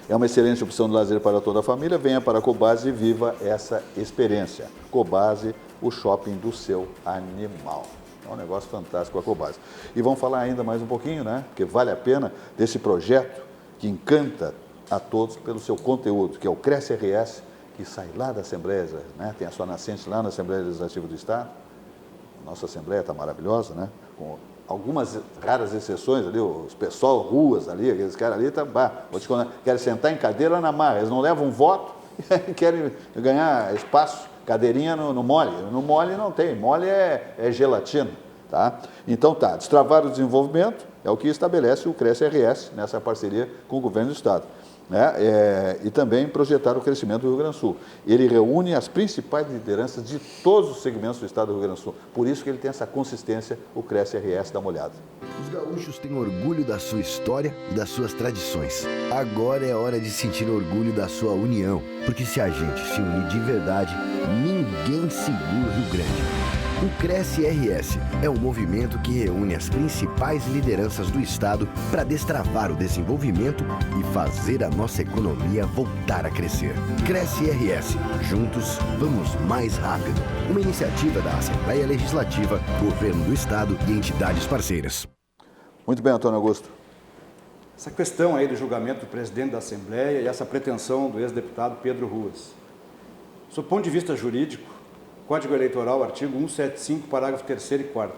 [SPEAKER 1] É uma excelente opção de lazer para toda a família. Venha para a Cobasi e viva essa experiência. Cobasi, o shopping do seu animal. É um negócio fantástico a Cobasi. E vamos falar ainda mais um pouquinho, né? Porque vale a pena desse projeto que encanta a todos pelo seu conteúdo, que é o Cresce RS, que sai lá da Assembleia, né? Tem a sua nascente lá na Assembleia Legislativa do Estado. Nossa Assembleia está maravilhosa, né? Com algumas raras exceções ali, os pessoal ruas ali, aqueles caras ali, querem sentar em cadeira na marra, eles não levam voto e querem ganhar espaço, cadeirinha no mole. No mole não tem, mole é gelatina, tá? Então tá, destravar o desenvolvimento é o que estabelece o Cresce RS nessa parceria com o Governo do Estado. Né? E também projetar o crescimento do Rio Grande do Sul. Ele reúne as principais lideranças de todos os segmentos do estado do Rio Grande do Sul. Por isso que ele tem essa consistência, o Cresce RS, dá uma olhada.
[SPEAKER 5] Os gaúchos têm orgulho da sua história e das suas tradições. Agora é hora de sentir orgulho da sua união, porque se a gente se unir de verdade, ninguém segura o Rio Grande. O Cresce RS é um movimento que reúne as principais lideranças do Estado para destravar o desenvolvimento e fazer a nossa economia voltar a crescer. Cresce RS. Juntos, vamos mais rápido. Uma iniciativa da Assembleia Legislativa, Governo do Estado e entidades parceiras.
[SPEAKER 1] Muito bem, Antônio Augusto.
[SPEAKER 2] Essa questão aí do julgamento do presidente da Assembleia e essa pretensão do ex-deputado Pedro Ruas. Sob o ponto de vista jurídico, Código Eleitoral, artigo 175, parágrafo 3º e 4º,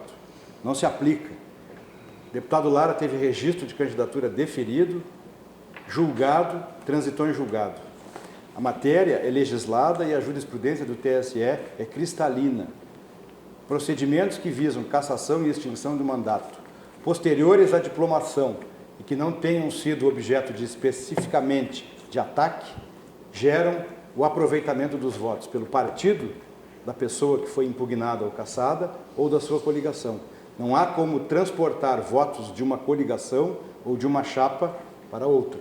[SPEAKER 2] não se aplica. O deputado Lara teve registro de candidatura deferido, julgado, transitou em julgado. A matéria é legislada e a jurisprudência do TSE é cristalina. Procedimentos que visam cassação e extinção do mandato, posteriores à diplomação e que não tenham sido objeto de especificamente de ataque, geram o aproveitamento dos votos pelo partido da pessoa que foi impugnada ou cassada ou da sua coligação. Não há como transportar votos de uma coligação ou de uma chapa para outra.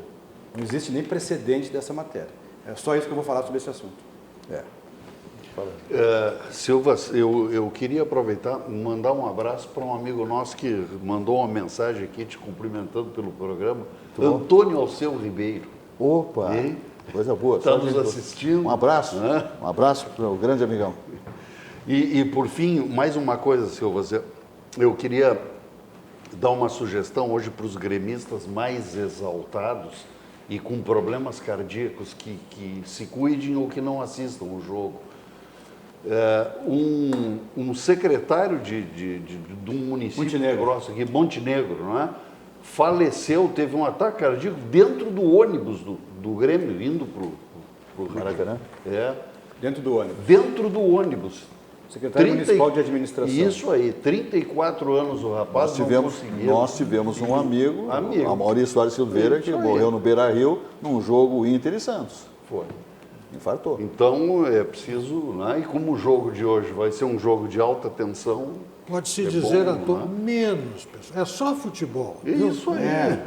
[SPEAKER 2] Não existe nem precedente dessa matéria. É só isso que eu vou falar sobre esse assunto.
[SPEAKER 4] Silva, eu queria aproveitar e mandar um abraço para um amigo nosso que mandou uma mensagem aqui te cumprimentando pelo programa, Antônio Alceu Ribeiro.
[SPEAKER 1] Opa,
[SPEAKER 4] Hein?
[SPEAKER 1] coisa boa.
[SPEAKER 4] Está
[SPEAKER 1] Só
[SPEAKER 4] nos
[SPEAKER 1] gente-
[SPEAKER 4] assistindo.
[SPEAKER 1] Um abraço,
[SPEAKER 4] Né?
[SPEAKER 1] um abraço para o grande amigão.
[SPEAKER 4] E por fim, mais uma coisa, Silva, eu queria dar uma sugestão hoje para os gremistas mais exaltados e com problemas cardíacos que se cuidem ou que não assistam o jogo. Um secretário de um município
[SPEAKER 2] Montenegro.
[SPEAKER 4] próximo aqui, Montenegro, não é? Faleceu, teve um ataque cardíaco dentro do ônibus do Grêmio, indo para o
[SPEAKER 1] Maracanã?
[SPEAKER 2] Dentro do ônibus.
[SPEAKER 4] dentro do ônibus.
[SPEAKER 2] Secretário Municipal de Administração.
[SPEAKER 4] Isso aí, 34 anos o rapaz
[SPEAKER 1] Nós tivemos um amigo,
[SPEAKER 4] Amigo.
[SPEAKER 1] a Maurício Soares Silveira, que
[SPEAKER 4] Isso aí.
[SPEAKER 1] morreu no Beira-Rio num jogo Inter e Santos.
[SPEAKER 4] Foi.
[SPEAKER 1] Infartou.
[SPEAKER 4] Então é preciso, né? E como o jogo de hoje vai ser um jogo de alta tensão,
[SPEAKER 3] Pode-se
[SPEAKER 4] É
[SPEAKER 3] dizer
[SPEAKER 4] bom,
[SPEAKER 3] a todos,
[SPEAKER 4] né?
[SPEAKER 3] menos, pessoal. É só futebol. viu?
[SPEAKER 4] isso aí.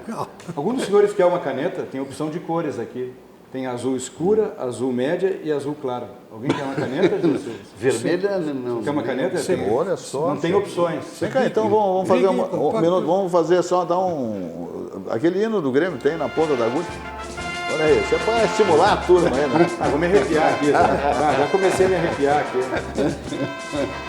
[SPEAKER 2] Algum dos senhores quer uma caneta? Tem opção de cores aqui. Tem azul escura, azul média e azul clara. Alguém quer uma caneta, Júlio?
[SPEAKER 4] Vermelha não.
[SPEAKER 2] Quer uma caneta?
[SPEAKER 3] Sim.
[SPEAKER 2] Tem.
[SPEAKER 1] Olha só.
[SPEAKER 2] Não tem opções.
[SPEAKER 1] Vem cá, então vamos fazer
[SPEAKER 3] Ligue,
[SPEAKER 1] um minuto, vamos fazer só, dar aquele hino do Grêmio tem na ponta da agulha. Olha aí, isso é para estimular a turma aí, né?
[SPEAKER 2] Vou me arrepiar aqui. Já comecei a me arrepiar aqui.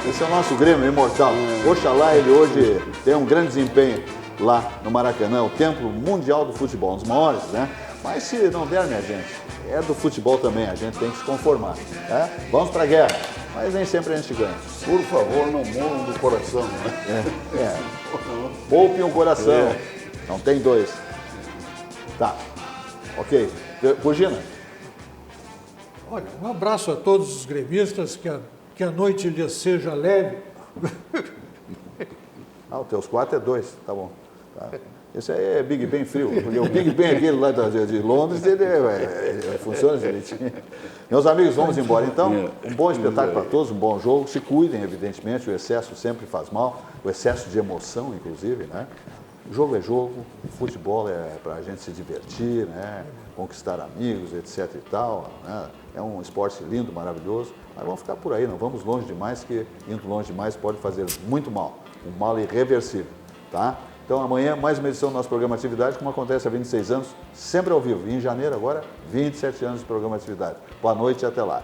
[SPEAKER 1] Esse é o nosso Grêmio imortal. Oxalá ele hoje tenha um grande desempenho lá no Maracanã, o templo mundial do futebol, um dos maiores, né? Mas se não der, minha gente, é do futebol também, a gente tem que se conformar. Né? Vamos pra guerra, mas nem sempre a gente ganha.
[SPEAKER 4] Por favor, não morram do coração, né?
[SPEAKER 1] Poupe um coração, não tem dois. Tá, ok. Regina,
[SPEAKER 3] Olha, um abraço a todos os gremistas, que a noite lhes seja leve.
[SPEAKER 1] os teus 4 é 2, tá bom. Tá. Esse aí é Big Ben frio, porque o Big Ben aquele lá de Londres, ele funciona direitinho. Meus amigos, vamos embora então. Um bom espetáculo para todos, um bom jogo. Se cuidem, evidentemente, o excesso sempre faz mal, o excesso de emoção, inclusive, né? O jogo é jogo, o futebol é para a gente se divertir, né? Conquistar amigos, etc e tal, né? É um esporte lindo, maravilhoso, mas vamos ficar por aí, não vamos longe demais, que indo longe demais pode fazer muito mal, um mal irreversível, tá? Então amanhã mais uma edição do nosso programa Atividade, como acontece há 26 anos, sempre ao vivo. E em janeiro agora, 27 anos de programa Atividade. Boa noite e até lá.